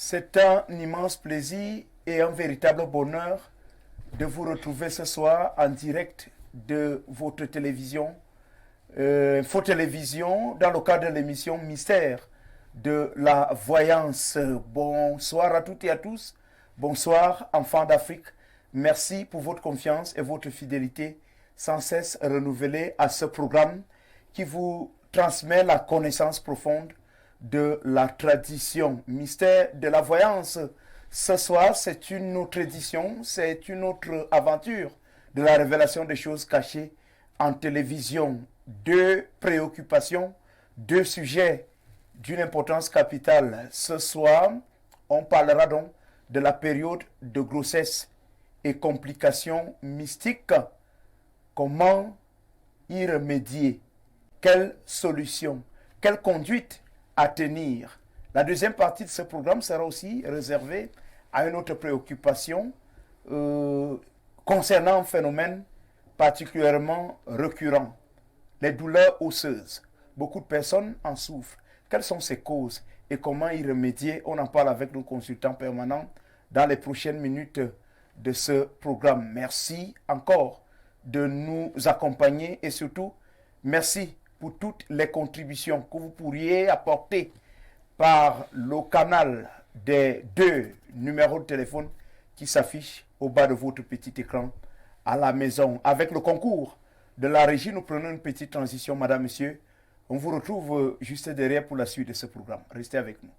C'est un immense plaisir et un véritable bonheur de vous retrouver ce soir en direct de votre télévision, Info-Télévision, dans le cadre de l'émission Mystère de la Voyance. Bonsoir à toutes et à tous. Bonsoir, enfants d'Afrique. Merci pour votre confiance et votre fidélité sans cesse renouvelée à ce programme qui vous transmet la connaissance profonde de la tradition. Mystère de la Voyance. Ce soir, c'est une autre édition, c'est une autre aventure de la révélation des choses cachées en télévision. Deux préoccupations, deux sujets d'une importance capitale. Ce soir, on parlera donc de la période de grossesse et complications mystiques. Comment y remédier? Quelle solution? Quelle conduite à tenir? La deuxième partie de ce programme sera aussi réservée à une autre préoccupation concernant un phénomène particulièrement récurrent, les douleurs osseuses. Beaucoup de personnes en souffrent. Quelles sont ces causes et comment y remédier? On en parle avec nos consultants permanents dans les prochaines minutes de ce programme. Merci encore de nous accompagner et surtout, merci pour toutes les contributions que vous pourriez apporter par le canal des deux numéros de téléphone qui s'affichent au bas de votre petit écran à la maison. Avec le concours de la régie, nous prenons une petite transition, madame, monsieur. On vous retrouve juste derrière pour la suite de ce programme. Restez avec nous.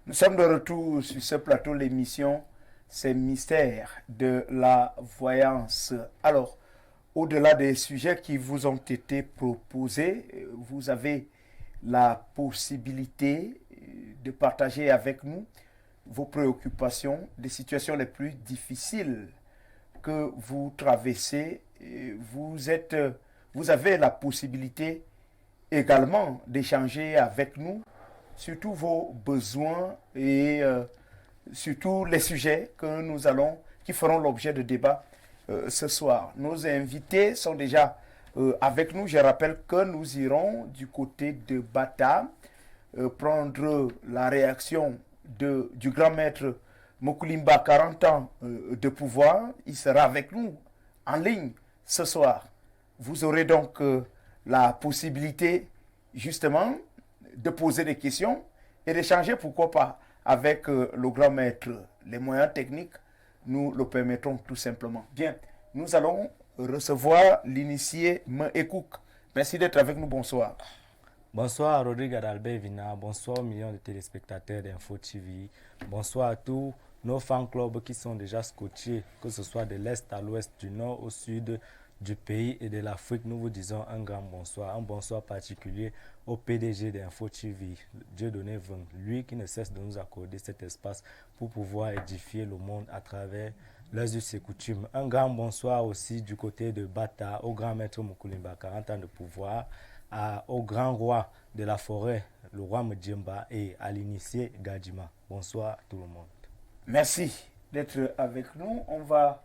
Nous sommes de retour sur ce plateau, l'émission, c'est Mystère de la Voyance. Alors, au-delà des sujets qui vous ont été proposés, vous avez la possibilité de partager avec nous vos préoccupations, des situations les plus difficiles que vous traversez. Vous avez la possibilité également d'échanger avec nous surtout vos besoins et surtout les sujets qui feront l'objet de débat ce soir. Nos invités sont déjà avec nous. Je rappelle que nous irons du côté de Bata prendre la réaction du grand maître Mokulimba, 40 ans de pouvoir. Il sera avec nous en ligne ce soir. Vous aurez donc la possibilité justement de poser des questions et d'échanger, pourquoi pas, avec le grand maître. Les moyens techniques nous le permettront tout simplement. Bien, nous allons recevoir l'initié Mekouk. Merci d'être avec nous, bonsoir. Bonsoir Rodrigue Adalbert Vina, bonsoir aux millions de téléspectateurs d'Info TV, bonsoir à tous nos fan clubs qui sont déjà scotchés, que ce soit de l'Est à l'Ouest, du Nord au Sud du pays et de l'Afrique. Nous vous disons un grand bonsoir, un bonsoir particulier au PDG d'Info TV, Dieudonné Vung, lui qui ne cesse de nous accorder cet espace pour pouvoir édifier le monde à travers leurs us et coutumes. Un grand bonsoir aussi du côté de Bata, au grand maître Mokulimba, 40 ans de pouvoir, au grand roi de la forêt, le roi Mdjemba, et à l'initié Gadjima. Bonsoir à tout le monde. Merci d'être avec nous. On va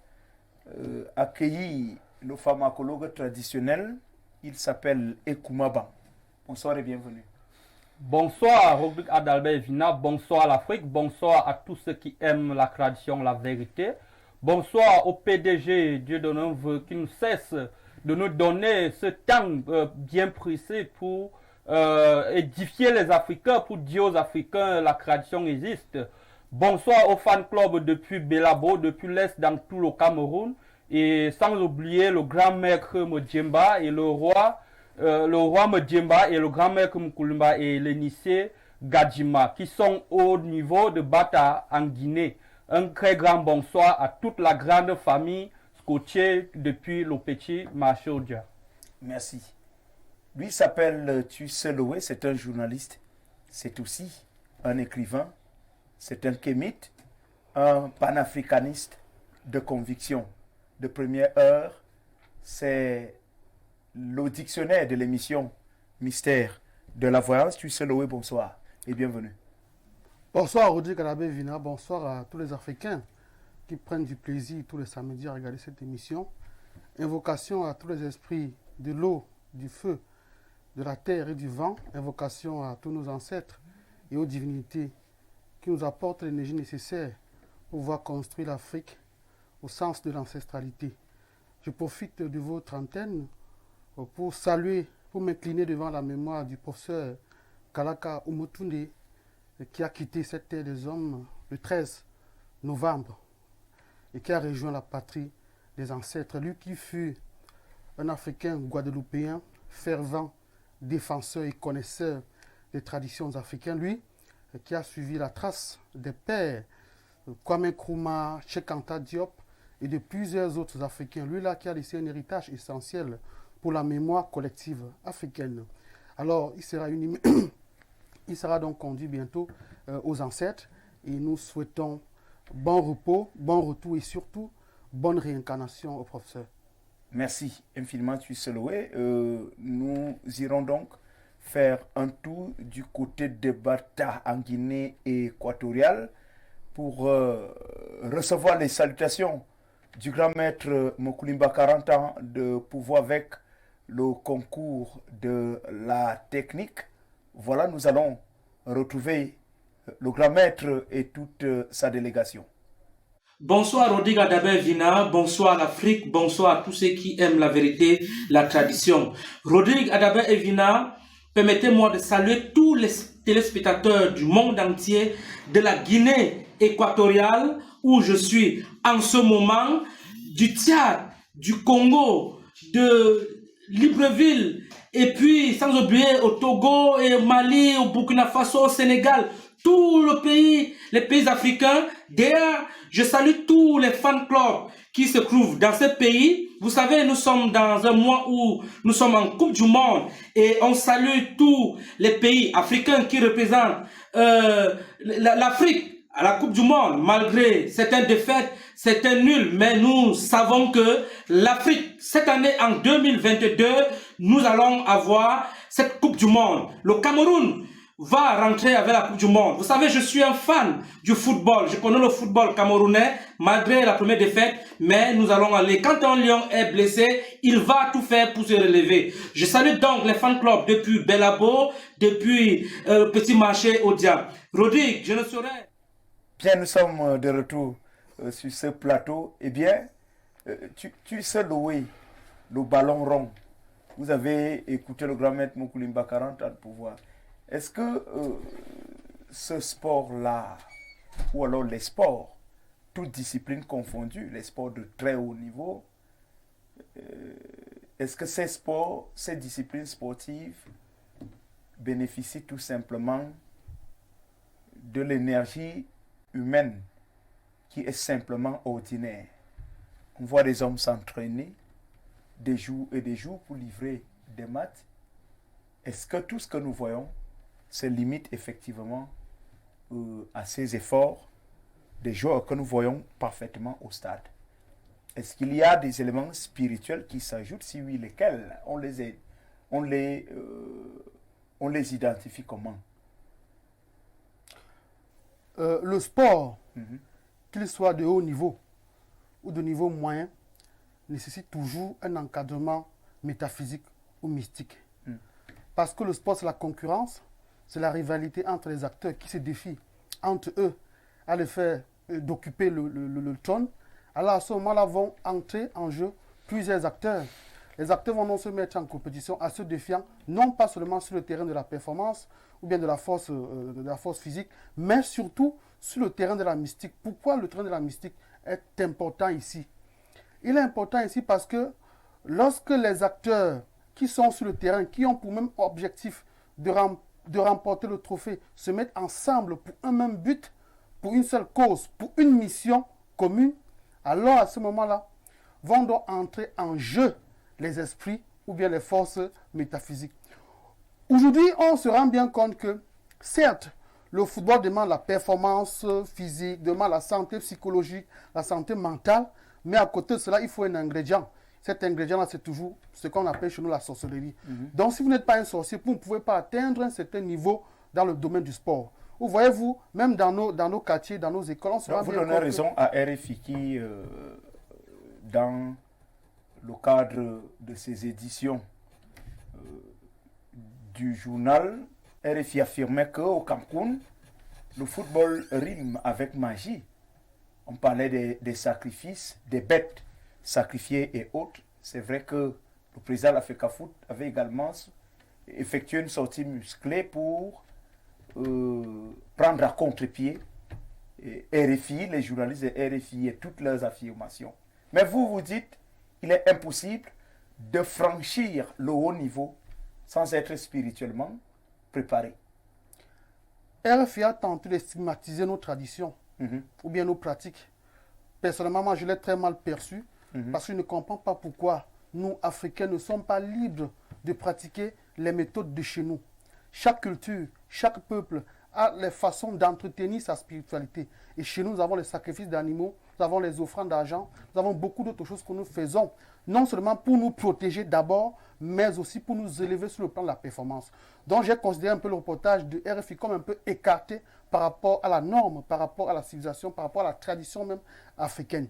accueillir le pharmacologue traditionnel. Il s'appelle Ekumaba. Bonsoir et bienvenue. Bonsoir Rodrigue Adalbert Vina, bonsoir à l'Afrique, bonsoir à tous ceux qui aiment la tradition, la vérité. Bonsoir au PDG Dieudonné Vung qui ne cesse de nous donner ce temps bien précis pour édifier les Africains, pour dire aux Africains la tradition existe. Bonsoir aux fan club depuis Belabo, depuis l'Est dans tout le Cameroun. Et sans oublier le grand maître Mdjemba et le roi Mdjemba et le grand maître Mokulimba et l'initié Gadjima qui sont au niveau de Bata en Guinée. Un très grand bonsoir à toute la grande famille côtier depuis le petit marché au Dia. Merci. Lui s'appelle Tuseloé, c'est un journaliste, c'est aussi un écrivain, c'est un kémite, un panafricaniste de conviction. De première heure, c'est le dictionnaire de l'émission Mystère de la voyance. Tuseloé, bonsoir et bienvenue. Bonsoir Rodrigue Adalbert Vina, bonsoir à tous les Africains qui prennent du plaisir tous les samedis à regarder cette émission. Invocation à tous les esprits de l'eau, du feu, de la terre et du vent. Invocation à tous nos ancêtres et aux divinités qui nous apportent l'énergie nécessaire pour pouvoir construire l'Afrique au sens de l'ancestralité. Je profite de votre antenne pour saluer, pour m'incliner devant la mémoire du professeur Kalaka Omotunde qui a quitté cette terre des hommes le 13 novembre et qui a rejoint la patrie des ancêtres. Lui qui fut un Africain guadeloupéen, fervent, défenseur et connaisseur des traditions africaines. Lui qui a suivi la trace des pères Kwame Nkrumah, Cheikh Anta Diop et de plusieurs autres Africains. Lui là qui a laissé un héritage essentiel pour la mémoire collective africaine. Alors il sera donc conduit bientôt aux ancêtres et nous souhaitons bon repos, bon retour et surtout bonne réincarnation au professeur. Merci infiniment, Tuseloé. Nous irons donc faire un tour du côté de Bata en Guinée équatoriale pour recevoir les salutations du grand maître Mokulimba, 40 ans de pouvoir avec le concours de la technique. Voilà, nous allons retrouver le grand maître et toute sa délégation. Bonsoir Rodrigue Adalbert Vina, bonsoir l'Afrique, bonsoir à tous ceux qui aiment la vérité, la tradition. Rodrigue Adalbert Vina, permettez-moi de saluer tous les téléspectateurs du monde entier, de la Guinée équatoriale où je suis en ce moment, du Tchad, du Congo, de Libreville, et puis sans oublier au Togo et au Mali, au Burkina Faso, au Sénégal, tout le pays, les pays africains. D'ailleurs, je salue tous les fan clubs qui se trouvent dans ce pays. Vous savez, nous sommes dans un mois où nous sommes en Coupe du Monde et on salue tous les pays africains qui représentent l'Afrique à la Coupe du Monde. Malgré certaines défaites, certains nuls, mais nous savons que l'Afrique, cette année en 2022, nous allons avoir cette Coupe du Monde. Le Cameroun va rentrer avec la Coupe du Monde. Vous savez, je suis un fan du football. Je connais le football camerounais, malgré la première défaite, mais nous allons aller. Quand un lion est blessé, il va tout faire pour se relever. Je salue donc les fan clubs depuis Bellabo, depuis Petit Marché au Diable. Rodrigue, je ne saurais... Bien, nous sommes de retour sur ce plateau. Eh bien, tu sais louer le ballon rond. Vous avez écouté le grand maître Mokulimba, 40 ans de pouvoir. Est-ce que ce sport-là, ou alors les sports, toutes disciplines confondues, les sports de très haut niveau, est-ce que ces sports, ces disciplines sportives bénéficient tout simplement de l'énergie humaine qui est simplement ordinaire? On voit des hommes s'entraîner des jours et des jours pour livrer des maths. Est-ce que tout ce que nous voyons se limite effectivement à ces efforts des joueurs que nous voyons parfaitement au stade? Est-ce qu'il y a des éléments spirituels qui s'ajoutent? Si oui, lesquels? On les identifie comment? Le sport, qu'il soit de haut niveau ou de niveau moyen, nécessite toujours un encadrement métaphysique ou mystique. Parce que le sport, c'est la concurrence, c'est la rivalité entre les acteurs qui se défient entre eux à le faire d'occuper le trône. Alors à ce moment-là vont entrer en jeu plusieurs acteurs. Les acteurs vont non se mettre en compétition à se défiant, non pas seulement sur le terrain de la performance ou bien de la force physique, mais surtout sur le terrain de la mystique. Pourquoi le terrain de la mystique est important ici? Il est important ici parce que lorsque les acteurs qui sont sur le terrain, qui ont pour même objectif de remporter le trophée, se mettent ensemble pour un même but, pour une seule cause, pour une mission commune, alors à ce moment-là, vont donc entrer en jeu les esprits ou bien les forces métaphysiques. Aujourd'hui, on se rend bien compte que, certes, le football demande la performance physique, demande la santé psychologique, la santé mentale, mais à côté de cela, il faut un ingrédient. Cet ingrédient-là, c'est toujours ce qu'on appelle chez nous la sorcellerie. Donc, si vous n'êtes pas un sorcier, vous ne pouvez pas atteindre un certain niveau dans le domaine du sport. Vous voyez-vous, même dans nos quartiers, dans nos écoles, on se rend bien compte. Vous donnez raison à RFI qui, dans le cadre de ses éditions du journal, RFI affirmait qu'au Cameroun, le football rime avec magie. On parlait des sacrifices, des bêtes sacrifiées et autres. C'est vrai que le président de l'Africa Foot avait également effectué une sortie musclée pour prendre à contre-pied RFI, les journalistes de RFI et toutes leurs affirmations. Mais vous dites qu'il est impossible de franchir le haut niveau sans être spirituellement préparé. RFI a tenté de stigmatiser nos traditions ou bien nos pratiques. Personnellement, moi, je l'ai très mal perçu parce que je ne comprends pas pourquoi nous, Africains, ne sommes pas libres de pratiquer les méthodes de chez nous. Chaque culture, chaque peuple a les façons d'entretenir sa spiritualité. Et chez nous, nous avons les sacrifices d'animaux, nous avons les offrandes d'argent, nous avons beaucoup d'autres choses que nous faisons, non seulement pour nous protéger d'abord, mais aussi pour nous élever sur le plan de la performance. Donc j'ai considéré un peu le reportage de RFI comme un peu écarté par rapport à la norme, par rapport à la civilisation, par rapport à la tradition même africaine.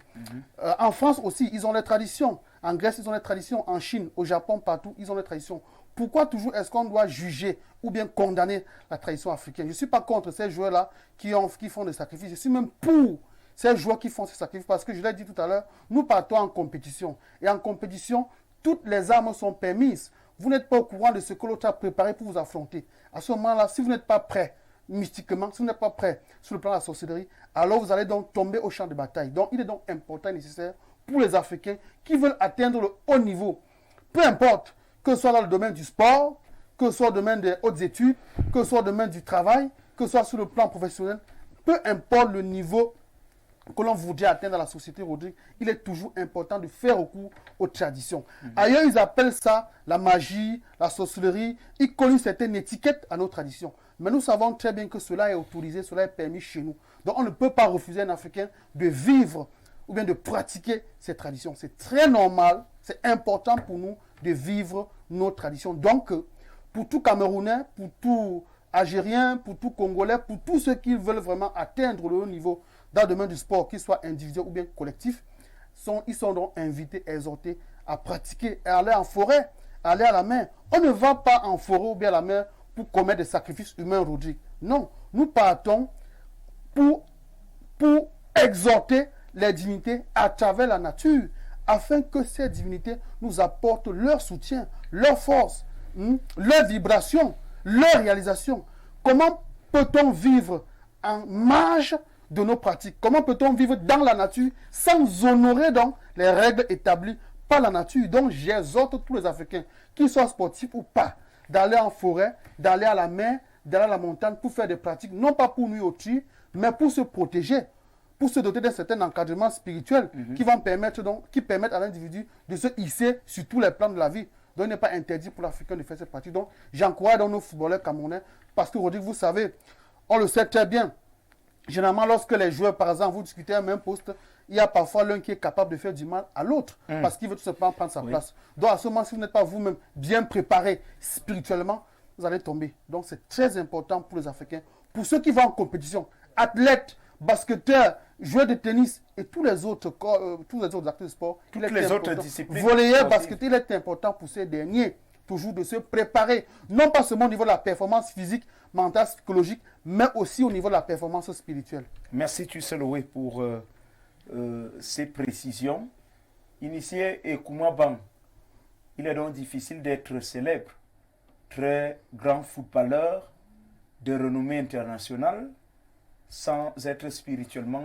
En France aussi, ils ont les traditions. En Grèce, ils ont les traditions. En Chine, au Japon, partout, ils ont les traditions. Pourquoi toujours est-ce qu'on doit juger ou bien condamner la tradition africaine? Je ne suis pas contre ces joueurs-là qui font des sacrifices. Je suis même pour ces joueurs qui font ces sacrifices parce que je l'ai dit tout à l'heure, nous partons en compétition. Et en compétition, toutes les armes sont permises. Vous n'êtes pas au courant de ce que l'autre a préparé pour vous affronter. À ce moment-là, si vous n'êtes pas prêt mystiquement, si vous n'êtes pas prêt sur le plan de la sorcellerie, alors vous allez donc tomber au champ de bataille. Donc il est donc important et nécessaire pour les Africains qui veulent atteindre le haut niveau. Peu importe, que ce soit dans le domaine du sport, que ce soit dans le domaine des hautes études, que ce soit dans le domaine du travail, que ce soit sur le plan professionnel, peu importe le niveau que l'on voudrait atteindre dans la société, Rodrigue, il est toujours important de faire recours aux traditions. Ailleurs, ils appellent ça la magie, la sorcellerie. Ils collent une certaine étiquette à nos traditions. Mais nous savons très bien que cela est autorisé, cela est permis chez nous. Donc, on ne peut pas refuser à un Africain de vivre ou bien de pratiquer ces traditions. C'est très normal, c'est important pour nous de vivre nos traditions. Donc, pour tout Camerounais, pour tout Algérien, pour tout Congolais, pour tous ceux qui veulent vraiment atteindre le haut niveau dans le domaine du sport, qu'il soit individuel ou bien collectif, ils sont donc invités, exhortés à pratiquer, à aller en forêt, à aller à la mer. On ne va pas en forêt ou bien à la mer pour commettre des sacrifices humains, Rodrigue. Non, nous partons pour exhorter les divinités à travers la nature, afin que ces divinités nous apportent leur soutien, leur force, leur vibration, leur réalisation. Comment peut-on vivre en marge de nos pratiques? Comment peut-on vivre dans la nature sans honorer donc les règles établies par la nature? Donc j'exhorte tous les Africains, qu'ils soient sportifs ou pas, d'aller en forêt, d'aller à la mer, d'aller à la montagne pour faire des pratiques, non pas pour nuire autrui, mais pour se protéger, pour se doter d'un certain encadrement spirituel qui permettent à l'individu de se hisser sur tous les plans de la vie. Donc il n'est pas interdit pour l'Africain de faire cette pratique. Donc j'encourage nos footballeurs camerounais parce que aujourd'hui, vous savez, on le sait très bien. Généralement, lorsque les joueurs, par exemple, vous discutez à un même poste, il y a parfois l'un qui est capable de faire du mal à l'autre parce qu'il veut tout simplement prendre sa place. Donc à ce moment, si vous n'êtes pas vous-même bien préparé spirituellement, vous allez tomber. Donc c'est très important pour les Africains, pour ceux qui vont en compétition, athlètes, basketteurs, joueurs de tennis et tous les autres acteurs de sport. Toutes les autres disciplines. Volleyeurs, basketteurs, il est important pour ces derniers toujours de se préparer, non pas seulement au niveau de la performance physique, mentale, psychologique, mais aussi au niveau de la performance spirituelle. Merci Tuseloé pour ces précisions. Initié et Koumaban, il est donc difficile d'être célèbre, très grand footballeur de renommée internationale, sans être spirituellement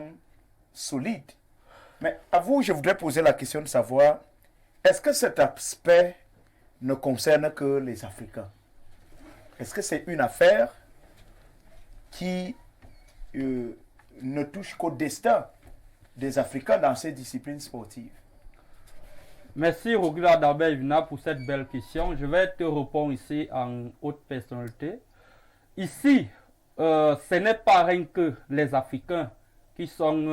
solide. Mais à vous, je voudrais poser la question de savoir, est-ce que cet aspect ne concerne que les Africains? Est-ce que c'est une affaire qui ne touche qu'au destin des Africains dans ces disciplines sportives? Merci Roger Adalbert Evina pour cette belle question. Je vais te répondre ici en haute personnalité. Ici, ce n'est pas rien que les Africains qui sont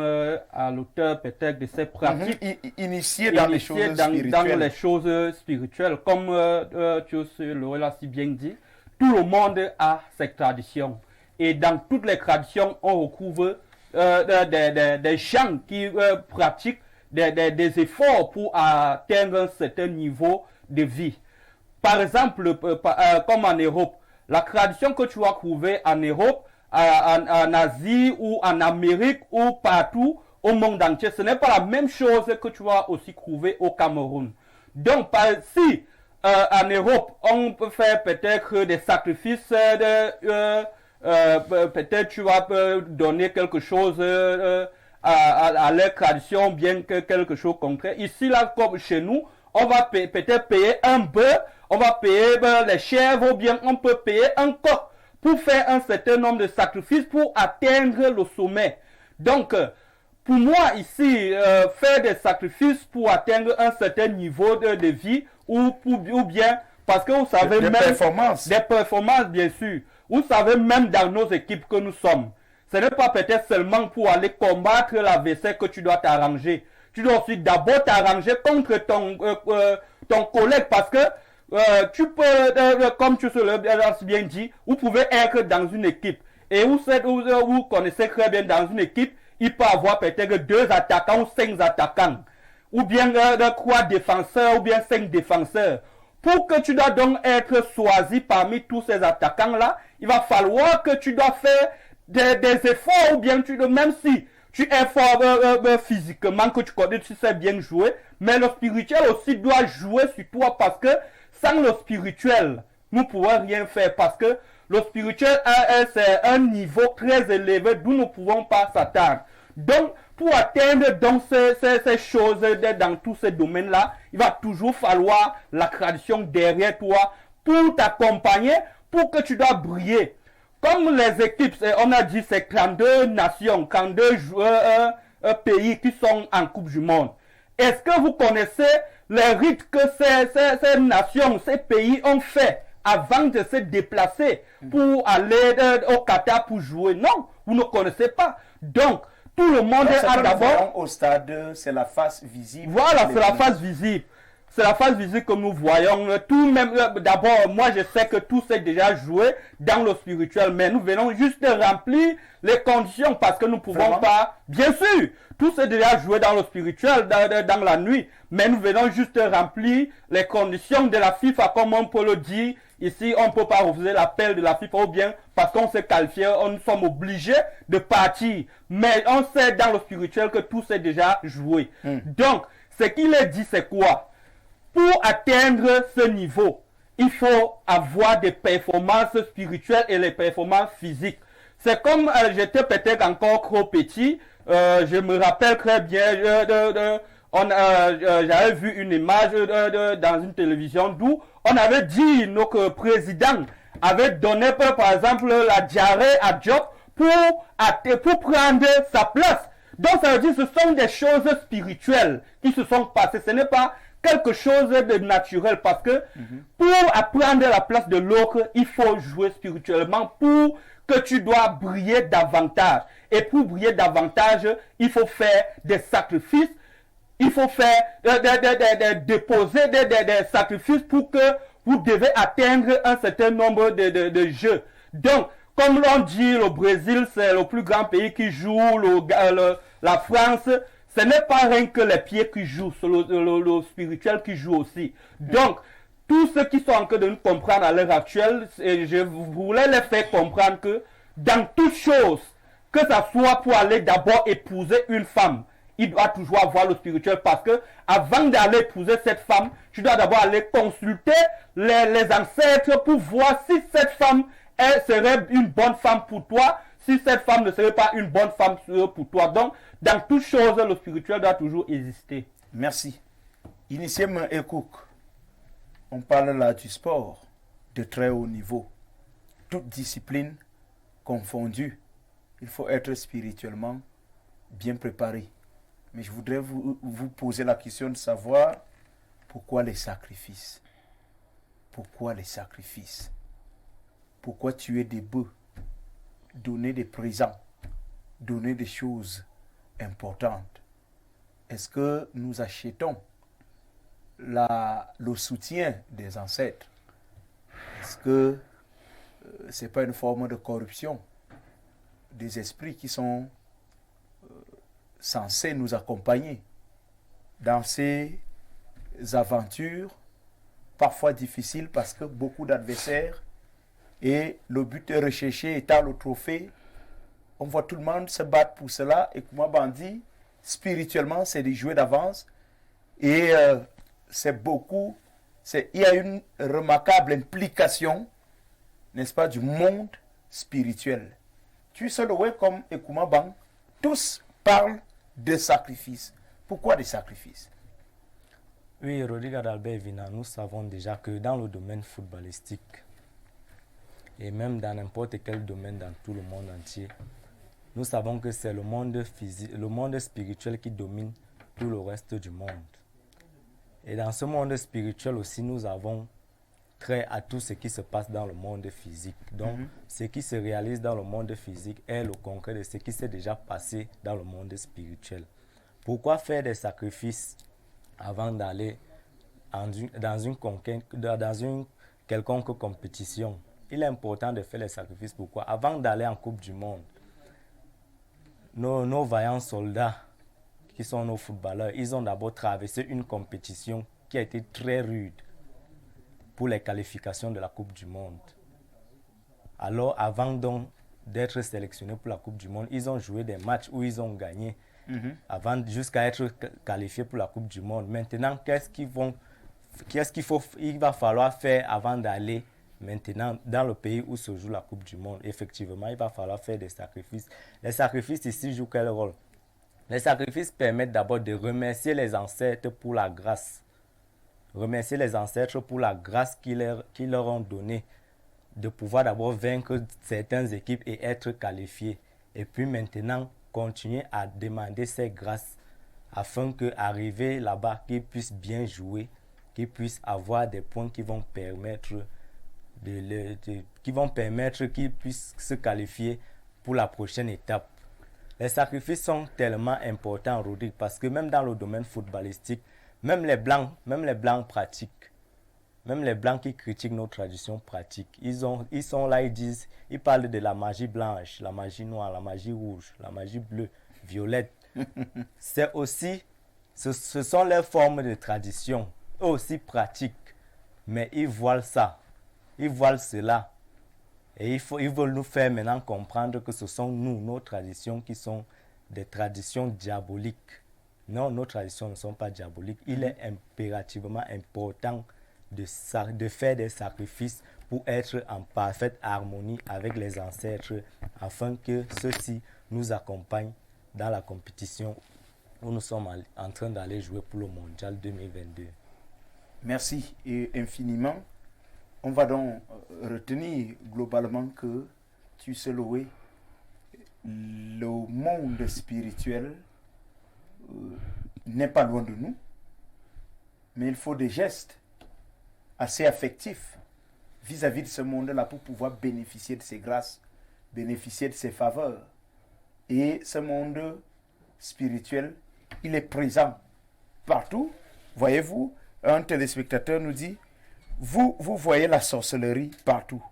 à l'auteur peut-être de ces pratiques initiés dans les choses spirituelles. Dans les choses spirituelles. Comme Laurel l'a si bien dit, tout le monde a ses traditions. Et dans toutes les traditions, on retrouve des gens qui pratiquent des efforts pour atteindre un certain niveau de vie. Par exemple, comme en Europe, la tradition que tu vas trouver en Europe, en Asie ou en Amérique ou partout au monde entier, ce n'est pas la même chose que tu vas aussi trouver au Cameroun. Donc, si en Europe, on peut faire peut-être des sacrifices, peut-être tu vas donner quelque chose à leur tradition, bien que quelque chose concret. Ici, là, comme chez nous, on va peut-être payer un bœuf, on va payer les chèvres, ou bien on peut payer un coq pour faire un certain nombre de sacrifices pour atteindre le sommet. Donc, pour moi, ici, faire des sacrifices pour atteindre un certain niveau de vie, ou bien, parce que vous savez des performances, bien sûr. Vous savez même dans nos équipes que nous sommes. Ce n'est pas peut-être seulement pour aller combattre l'adversaire que tu dois t'arranger. Tu dois aussi d'abord t'arranger contre ton collègue parce que tu peux, comme tu l'as bien dit, vous pouvez être dans une équipe. Et vous connaissez très bien dans une équipe, il peut y avoir peut-être 2 attaquants ou 5 attaquants. Ou bien 3 défenseurs ou bien 5 défenseurs. Pour que tu dois donc être choisi parmi tous ces attaquants-là, il va falloir que tu dois faire des efforts ou bien même si tu es fort physiquement, que tu connais, tu sais bien jouer, mais le spirituel aussi doit jouer sur toi parce que sans le spirituel, nous ne pouvons rien faire parce que le spirituel c'est un niveau très élevé d'où nous ne pouvons pas s'attendre. Donc, pour atteindre donc ces choses dans tous ces domaines-là, il va toujours falloir la tradition derrière toi pour t'accompagner, pour que tu dois briller. Comme les équipes, on a dit, c'est 32 nations, 32 pays qui sont en Coupe du Monde. Est-ce que vous connaissez les rites que ces nations, ces pays ont fait avant de se déplacer pour aller au Qatar pour jouer? Non, vous ne connaissez pas. Donc, tout le monde a d'abord... Au stade, c'est la face visible. Voilà, c'est la face visible. C'est la phase visible que nous voyons. Tout même, d'abord, moi je sais que tout s'est déjà joué dans le spirituel, mais nous venons juste de remplir les conditions parce que nous ne pouvons pas. Bien sûr, tout s'est déjà joué dans le spirituel, dans la nuit, mais nous venons juste remplir les conditions de la FIFA, comme on peut le dire. Ici, on ne peut pas refuser l'appel de la FIFA ou bien parce qu'on s'est qualifié, nous sommes obligés de partir. Mais on sait dans le spirituel que tout s'est déjà joué. Donc, ce qu'il est dit, c'est quoi? Pour atteindre ce niveau, il faut avoir des performances spirituelles et les performances physiques. C'est comme j'étais peut-être encore trop petit, je me rappelle très bien, j'avais vu une image dans une télévision d'où on avait dit notre président avait donné par exemple la diarrhée à Diop pour prendre sa place. Donc ça veut dire que ce sont des choses spirituelles qui se sont passées. Ce n'est pas quelque chose de naturel parce que pour apprendre la place de l'autre, il faut jouer spirituellement pour que tu dois briller davantage. Et pour briller davantage, il faut faire des sacrifices, il faut faire déposer des sacrifices pour que vous devez atteindre un certain nombre de jeux. Donc, comme l'on dit, le Brésil, c'est le plus grand pays qui joue, la France, ce n'est pas rien que les pieds qui jouent, c'est le spirituel qui joue aussi. Donc, tous ceux qui sont en train de nous comprendre à l'heure actuelle, je voulais les faire comprendre que dans toute chose, que ça soit pour aller d'abord épouser une femme, il doit toujours avoir le spirituel parce que avant d'aller épouser cette femme, tu dois d'abord aller consulter les ancêtres pour voir si cette femme elle serait une bonne femme pour toi, si cette femme ne serait pas une bonne femme pour toi. Donc, dans toute chose, le spirituel doit toujours exister. Merci. Initialement, Ekouk, on parle là du sport de très haut niveau. Toute discipline confondue, il faut être spirituellement bien préparé. Mais je voudrais vous poser la question de savoir Pourquoi les sacrifices? Pourquoi les sacrifices? Pourquoi tuer des bœufs? Donner des présents? Donner des choses importantes? Est-ce que nous achetons le soutien des ancêtres? Est-ce que ce n'est pas une forme de corruption des esprits qui sont censés nous accompagner dans ces aventures parfois difficiles parce que beaucoup d'adversaires et le but recherché étant le trophée? On voit tout le monde se battre pour cela et comme Bandi, spirituellement, c'est des jouets d'avance et il y a une remarquable implication, n'est-ce pas, du monde spirituel. Tu sais, le comme Ekuma Bang, tous parlent de sacrifices. Pourquoi des sacrifices? Oui, Rodrigue Adalbert Vina, nous savons déjà que dans le domaine footballistique, et même dans n'importe quel domaine dans tout le monde entier, nous savons que c'est le monde physique, le monde spirituel qui domine tout le reste du monde. Et dans ce monde spirituel aussi, nous avons trait à tout ce qui se passe dans le monde physique. Donc, ce qui se réalise dans le monde physique est le concret de ce qui s'est déjà passé dans le monde spirituel. Pourquoi faire des sacrifices avant d'aller dans une quelconque compétition? Il est important de faire les sacrifices. Pourquoi? Avant d'aller en Coupe du Monde, nos vaillants soldats, qui sont nos footballeurs, ils ont d'abord traversé une compétition qui a été très rude pour les qualifications de la Coupe du Monde. Alors, avant donc d'être sélectionnés pour la Coupe du Monde, ils ont joué des matchs où ils ont gagné avant jusqu'à être qualifiés pour la Coupe du Monde. Maintenant, il va falloir faire avant d'aller maintenant dans le pays où se joue la Coupe du Monde? Effectivement, il va falloir faire des sacrifices. Les sacrifices ici jouent quel rôle? Les sacrifices permettent d'abord de remercier les ancêtres pour la grâce. Remercier les ancêtres pour la grâce qu'ils leur ont donnée de pouvoir d'abord vaincre certaines équipes et être qualifiés. Et puis maintenant, continuer à demander ces grâces afin qu'arriver là-bas, qu'ils puissent bien jouer, qu'ils puissent avoir des points qui vont permettre qu'ils puissent se qualifier pour la prochaine étape. Les sacrifices sont tellement importants, Rodrigue, parce que même dans le domaine footballistique, même les Blancs pratiquent. Même les Blancs qui critiquent nos traditions pratiques. Ils sont là, ils parlent de la magie blanche, la magie noire, la magie rouge, la magie bleue, violette. Ce sont leurs formes de tradition, eux aussi pratiques. Mais ils voilent ça, ils voilent cela. Et ils veulent nous faire maintenant comprendre que ce sont nos traditions qui sont des traditions diaboliques. Non, nos traditions ne sont pas diaboliques. Il est impérativement important de faire des sacrifices pour être en parfaite harmonie avec les ancêtres afin que ceux-ci nous accompagnent dans la compétition où nous sommes en train d'aller jouer pour le Mondial 2022. Merci et infiniment. On va donc retenir globalement que tu sais louer le monde spirituel n'est pas loin de nous, mais il faut des gestes assez affectifs vis-à-vis de ce monde-là pour pouvoir bénéficier de ses grâces, bénéficier de ses faveurs. Et ce monde spirituel, il est présent partout. Voyez-vous, un téléspectateur nous dit, vous voyez la sorcellerie partout.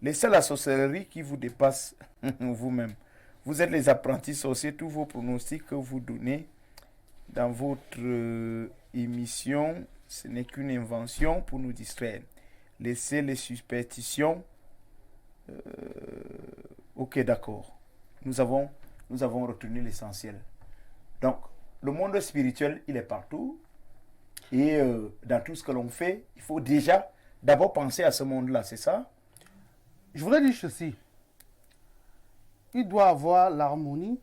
Laissez la sorcellerie qui vous dépasse vous-même. Vous êtes les apprentis sorciers, tous vos pronostics que vous donnez dans votre émission, ce n'est qu'une invention pour nous distraire. Laissez les superstitions. Ok, d'accord. Nous avons retenu l'essentiel. Donc, le monde spirituel, il est partout. Et dans tout ce que l'on fait, il faut déjà d'abord penser à ce monde-là, c'est ça? Je voudrais dire ceci. Il doit y avoir l'harmonie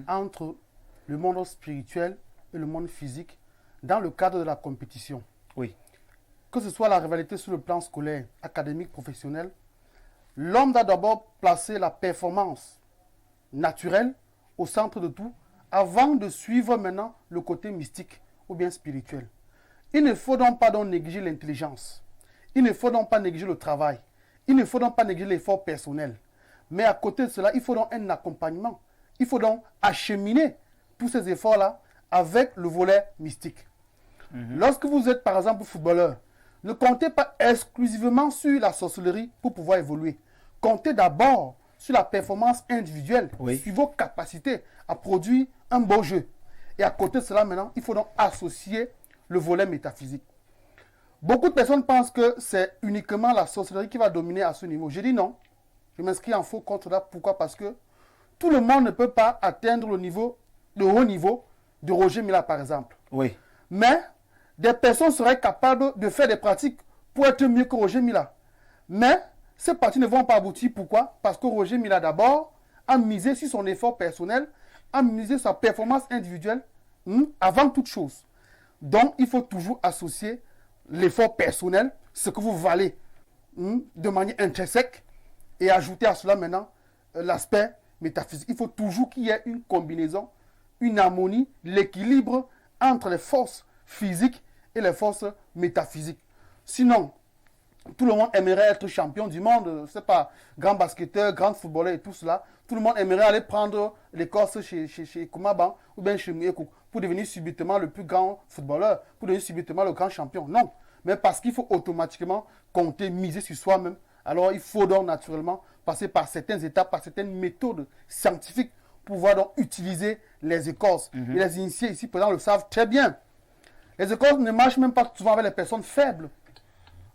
entre le monde spirituel et le monde physique dans le cadre de la compétition. Oui. Que ce soit la rivalité sur le plan scolaire, académique, professionnel, l'homme doit d'abord placer la performance naturelle au centre de tout avant de suivre maintenant le côté mystique ou bien spirituel. Il ne faut donc pas négliger l'intelligence. Il ne faut donc pas négliger le travail. Il ne faut donc pas négliger l'effort personnel. Mais à côté de cela, il faut donc un accompagnement. Il faut donc acheminer tous ces efforts-là avec le volet mystique. Lorsque vous êtes par exemple footballeur, ne comptez pas exclusivement sur la sorcellerie pour pouvoir évoluer. Comptez d'abord sur la performance individuelle, sur vos capacités à produire un beau jeu. Et à côté de cela, maintenant, il faut donc associer le volet métaphysique. Beaucoup de personnes pensent que c'est uniquement la sorcellerie qui va dominer à ce niveau. Je dis non. Je m'inscris en faux contre là. Pourquoi? Parce que tout le monde ne peut pas atteindre le haut niveau de Roger Mila, par exemple. Oui. Mais des personnes seraient capables de faire des pratiques pour être mieux que Roger Mila. Mais ces pratiques ne vont pas aboutir. Pourquoi? Parce que Roger Mila, d'abord, a misé sur son effort personnel, a misé sur sa performance individuelle avant toute chose. Donc, il faut toujours associer l'effort personnel, ce que vous valez de manière intrinsèque, et ajouter à cela maintenant l'aspect métaphysique. Il faut toujours qu'il y ait une combinaison, une harmonie, l'équilibre entre les forces physiques et les forces métaphysiques. Sinon, tout le monde aimerait être champion du monde, c'est pas grand basketteur, grand footballeur et tout cela. Tout le monde aimerait aller prendre l'écorce chez Kumaban ou bien chez Mouyekou pour devenir subitement le plus grand footballeur, pour devenir subitement le grand champion. Non, mais parce qu'il faut automatiquement compter, miser sur soi-même. Alors il faut donc naturellement passer par certaines étapes, par certaines méthodes scientifiques pour pouvoir donc utiliser les écorces. Et les initiés ici, par exemple, le savent très bien. Les écorces ne marchent même pas souvent avec les personnes faibles.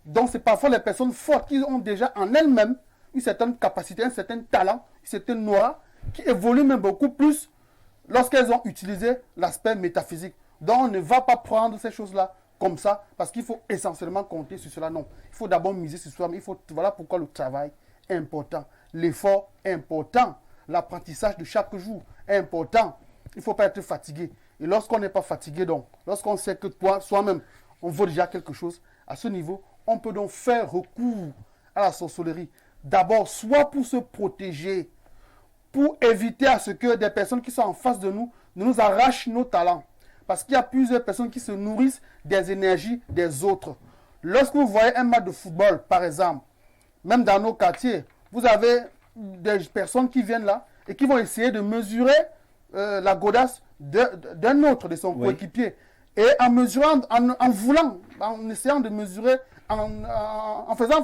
Donc c'est parfois les personnes fortes qui ont déjà en elles-mêmes une certaine capacité, un certain talent, une certaine aura, qui évoluent même beaucoup plus lorsqu'elles ont utilisé l'aspect métaphysique. Donc on ne va pas prendre ces choses-là comme ça, parce qu'il faut essentiellement compter sur cela. Non, il faut d'abord miser sur soi. Voilà pourquoi le travail est important, l'effort est important, l'apprentissage de chaque jour est important. Il ne faut pas être fatigué. Et lorsqu'on n'est pas fatigué, donc, lorsqu'on sait que soi-même, on vaut déjà quelque chose, à ce niveau, on peut donc faire recours à la sorcellerie. D'abord, soit pour se protéger, pour éviter à ce que des personnes qui sont en face de nous ne nous arrachent nos talents. Parce qu'il y a plusieurs personnes qui se nourrissent des énergies des autres. Lorsque vous voyez un match de football, par exemple, même dans nos quartiers, vous avez des personnes qui viennent là et qui vont essayer de mesurer la godasse d'un autre, de son coéquipier. Et en mesurant, en essayant de mesurer, en faisant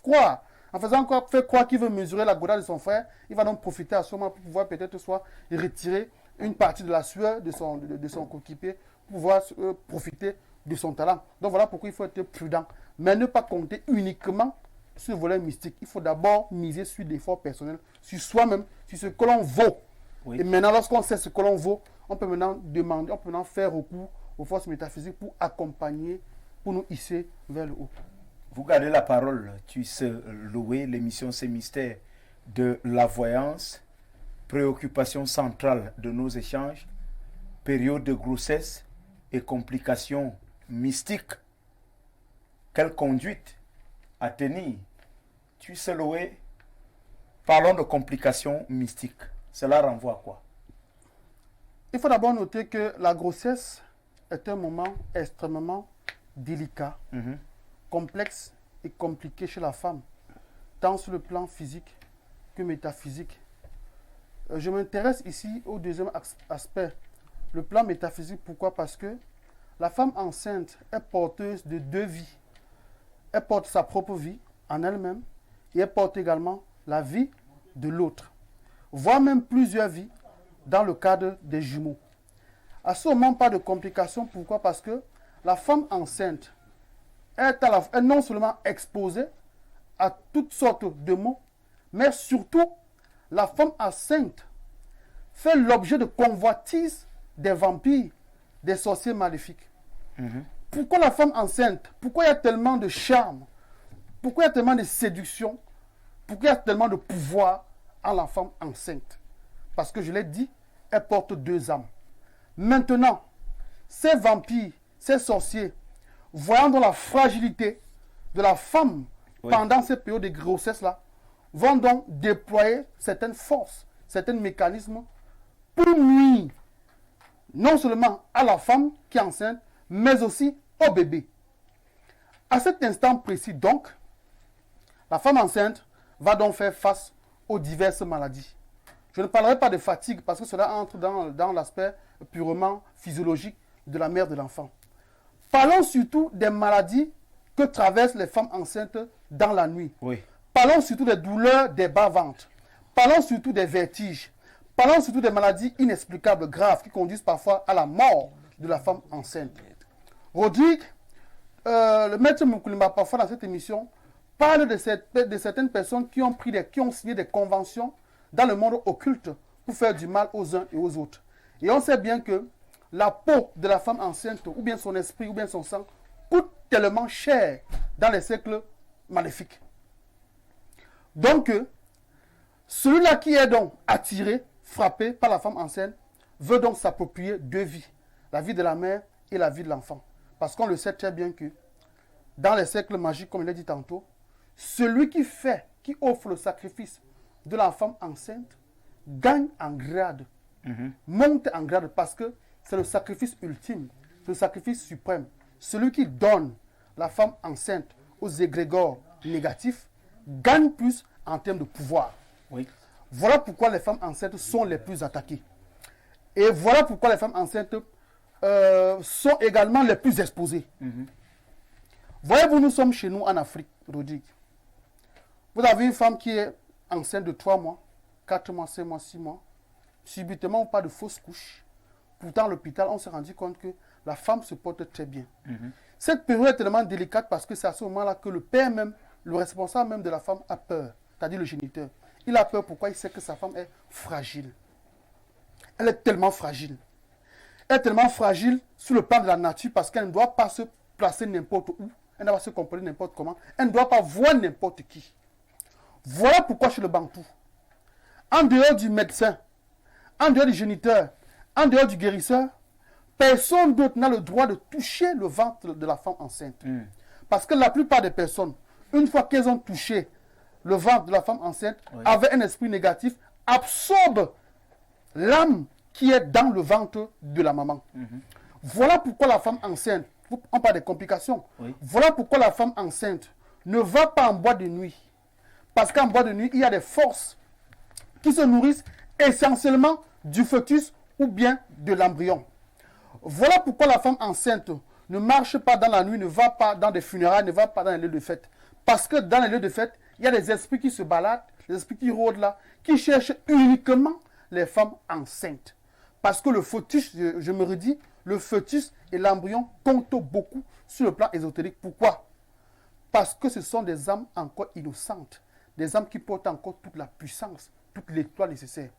croire qu'il veut mesurer la godasse de son frère, il va donc profiter à ce moment pour pouvoir peut-être soit retirer une partie de la sueur de son coéquipier pour pouvoir profiter de son talent. Donc voilà pourquoi il faut être prudent. Mais ne pas compter uniquement sur le volet mystique. Il faut d'abord miser sur l'effort personnel, sur soi-même, sur ce que l'on vaut. Et maintenant, lorsqu'on sait ce que l'on vaut, on peut maintenant faire recours aux forces métaphysiques pour accompagner, pour nous hisser vers le haut. Vous gardez la parole, tu sais louer l'émission Ces mystères de la voyance, préoccupation centrale de nos échanges, période de grossesse et complications mystiques. Quelle conduite à tenir? Tu sais louer, parlons de complications mystiques. Cela renvoie à quoi? Il faut d'abord noter que la grossesse est un moment extrêmement délicat, complexe et compliqué chez la femme, tant sur le plan physique que métaphysique. Je m'intéresse ici au deuxième aspect, le plan métaphysique. Pourquoi? Parce que la femme enceinte est porteuse de deux vies. Elle porte sa propre vie en elle-même et elle porte également la vie de l'autre, voire même plusieurs vies dans le cadre des jumeaux. À ce moment, pas de complications. Pourquoi? Parce que la femme enceinte est non seulement exposée à toutes sortes de maux, mais surtout, la femme enceinte fait l'objet de convoitises des vampires, des sorciers maléfiques. Pourquoi la femme enceinte? Pourquoi il y a tellement de charme? Pourquoi il y a tellement de séduction? Pourquoi il y a tellement de pouvoir en la femme enceinte? Parce que je l'ai dit, elle porte deux âmes. Maintenant, ces vampires, ces sorciers, voyant dans la fragilité de la femme pendant ces périodes de grossesse-là, vont donc déployer certaines forces, certains mécanismes pour nuire non seulement à la femme qui est enceinte, mais aussi au bébé. À cet instant précis, donc, la femme enceinte va donc faire face aux diverses maladies. Je ne parlerai pas de fatigue parce que cela entre dans l'aspect purement physiologique de la mère de l'enfant. Parlons surtout des maladies que traversent les femmes enceintes dans la nuit. Oui. Parlons surtout des douleurs des bas-ventres. Parlons surtout des vertiges. Parlons surtout des maladies inexplicables, graves, qui conduisent parfois à la mort de la femme enceinte. Rodrigue, le maître Moukoulima, parfois dans cette émission, parle de certaines personnes qui ont signé des conventions dans le monde occulte pour faire du mal aux uns et aux autres. Et on sait bien que la peau de la femme enceinte, ou bien son esprit, ou bien son sang, coûte tellement cher dans les cercles maléfiques. Donc, celui-là qui est donc attiré, frappé par la femme enceinte, veut donc s'approprier deux vies, la vie de la mère et la vie de l'enfant. Parce qu'on le sait très bien que dans les cercles magiques, comme il l'a dit tantôt, celui qui offre le sacrifice de la femme enceinte, gagne en grade, monte en grade, parce que c'est le sacrifice ultime, le sacrifice suprême. Celui qui donne la femme enceinte aux égrégores négatifs gagne plus en termes de pouvoir. Oui. Voilà pourquoi les femmes enceintes sont les plus attaquées. Et voilà pourquoi les femmes enceintes sont également les plus exposées. Voyez-vous, nous sommes chez nous en Afrique, Rodrigue. Vous avez une femme qui est enceinte de 3 mois, 4 mois, 5 mois, 6 mois. Subitement, pas de fausse couche. Pourtant, à l'hôpital, on s'est rendu compte que la femme se porte très bien. Cette période est tellement délicate parce que c'est à ce moment-là que le père même, le responsable même de la femme a peur, c'est-à-dire le géniteur. Il a peur pourquoi il sait que sa femme est fragile. Elle est tellement fragile. Elle est tellement fragile sur le plan de la nature parce qu'elle ne doit pas se placer n'importe où. Elle ne doit pas se comporter n'importe comment. Elle ne doit pas voir n'importe qui. Voilà pourquoi chez le Bantou, en dehors du médecin, en dehors du géniteur, en dehors du guérisseur, personne d'autre n'a le droit de toucher le ventre de la femme enceinte. Parce que la plupart des personnes, une fois qu'elles ont touché le ventre de la femme enceinte, avec un esprit négatif, absorbent l'âme qui est dans le ventre de la maman. Voilà pourquoi la femme enceinte, on parle des complications, voilà pourquoi la femme enceinte ne va pas en boîte de nuit. Parce qu'en boîte de nuit, il y a des forces qui se nourrissent essentiellement du fœtus ou bien de l'embryon. Voilà pourquoi la femme enceinte ne marche pas dans la nuit, ne va pas dans des funérailles, ne va pas dans les lieux de fête. Parce que dans les lieux de fête, il y a des esprits qui se baladent, des esprits qui rôdent là, qui cherchent uniquement les femmes enceintes. Parce que le fœtus, je me redis, le fœtus et l'embryon comptent beaucoup sur le plan ésotérique. Pourquoi? Parce que ce sont des âmes encore innocentes, des âmes qui portent encore toute la puissance, toute l'étoile nécessaire.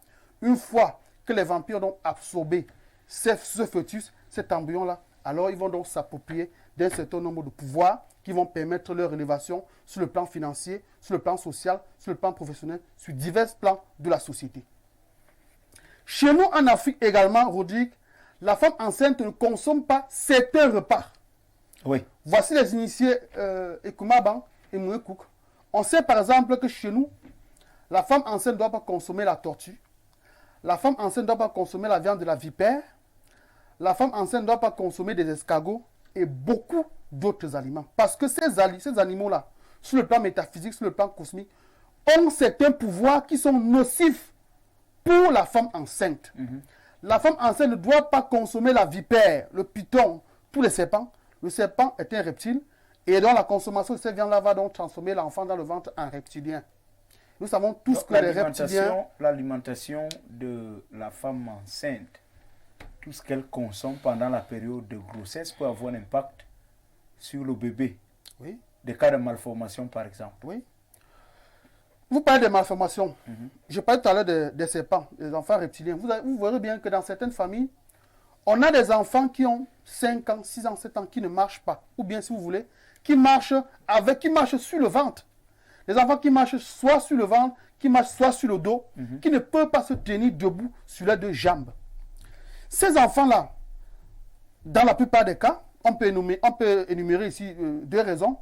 Une fois que les vampires ont absorbé ce fœtus, cet embryon-là, alors ils vont donc s'approprier d'un certain nombre de pouvoirs qui vont permettre leur élévation sur le plan financier, sur le plan social, sur le plan professionnel, sur divers plans de la société. Chez nous, en Afrique également, Rodrigue, la femme enceinte ne consomme pas certains repas. Oui. Voici les initiés Ekumaban et Mouekouk. On sait par exemple que chez nous, la femme enceinte ne doit pas consommer la tortue. La femme enceinte ne doit pas consommer la viande de la vipère. La femme enceinte ne doit pas consommer des escargots et beaucoup d'autres aliments. Parce que ces animaux-là, sur le plan métaphysique, sur le plan cosmique, ont certains pouvoirs qui sont nocifs pour la femme enceinte. La femme enceinte ne doit pas consommer la vipère, le python, tous les serpents. Le serpent est un reptile et donc la consommation de cette viande-là va donc transformer l'enfant dans le ventre en reptilien. Nous savons tous Donc, que les reptiliens... L'alimentation de la femme enceinte, tout ce qu'elle consomme pendant la période de grossesse peut avoir un impact sur le bébé. Oui. Des cas de malformation, par exemple. Oui. Vous parlez de malformation. Je parlais tout à l'heure des serpents, des enfants reptiliens. Vous verrez bien que dans certaines familles, on a des enfants qui ont 5 ans, 6 ans, 7 ans, qui ne marchent pas. Ou bien, si vous voulez, qui marchent sur le ventre. Les enfants qui marchent soit sur le ventre, qui marchent soit sur le dos, qui ne peuvent pas se tenir debout sur les 2 jambes. Ces enfants-là, dans la plupart des cas, on peut énumérer ici 2 raisons.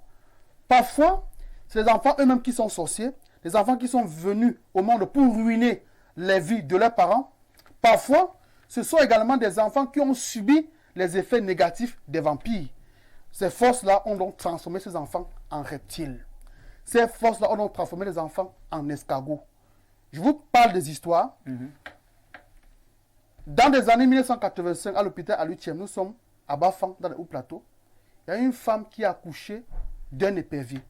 Parfois, c'est les enfants eux-mêmes qui sont sorciers, les enfants qui sont venus au monde pour ruiner les vies de leurs parents. Parfois, ce sont également des enfants qui ont subi les effets négatifs des vampires. Ces forces-là ont donc transformé ces enfants en reptiles. Ces forces-là ont donc transformé les enfants en escargots. Je vous parle des histoires. Dans les années 1985, à l'hôpital à l'UTM, nous sommes à Bafang, dans le Haut-Plateau. Il y a une femme qui a accouché d'un épervier.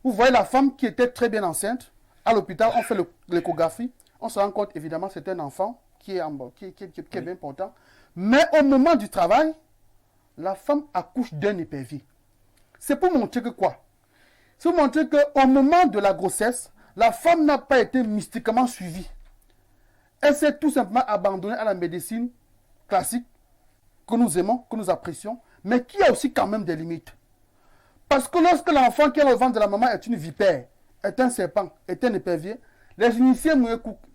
Vous voyez la femme qui était très bien enceinte. À l'hôpital, on fait l'échographie. On se rend compte, évidemment, c'est un enfant qui est bien portant. Mais au moment du travail, la femme accouche d'un épervier. C'est pour montrer que quoi? C'est pour montrer qu'au moment de la grossesse, la femme n'a pas été mystiquement suivie. Elle s'est tout simplement abandonnée à la médecine classique que nous aimons, que nous apprécions, mais qui a aussi quand même des limites. Parce que lorsque l'enfant qui est dans le ventre de la maman est une vipère, est un serpent, est un épervier, les initiés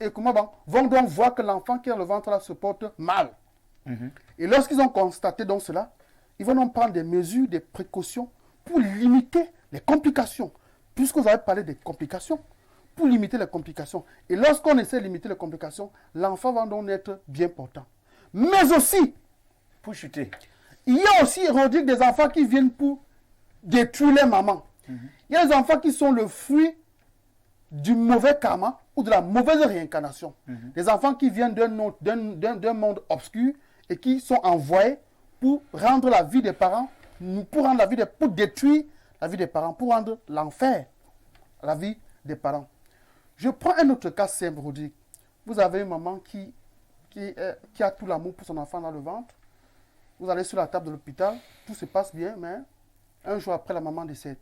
et Kumaban vont donc voir que l'enfant qui est dans le ventre là se porte mal. Et lorsqu'ils ont constaté donc cela, ils vont donc prendre des mesures, des précautions pour limiter les complications. Puisque vous avez parlé des complications, pour limiter les complications. Et lorsqu'on essaie de limiter les complications, l'enfant va donc être bien portant. Mais aussi, Pour chuter. il y a aussi, Rodrigue, des enfants qui viennent pour détruire les mamans. Il y a des enfants qui sont le fruit du mauvais karma ou de la mauvaise réincarnation. Des enfants qui viennent d'un monde obscur et qui sont envoyés pour rendre la vie des parents, pour détruire la vie des parents, pour rendre l'enfer à la vie des parents. Je prends un autre cas simple, Rodrigue. Vous avez une maman qui a tout l'amour pour son enfant dans le ventre. Vous allez sur la table de l'hôpital, tout se passe bien, mais un jour après, la maman décède.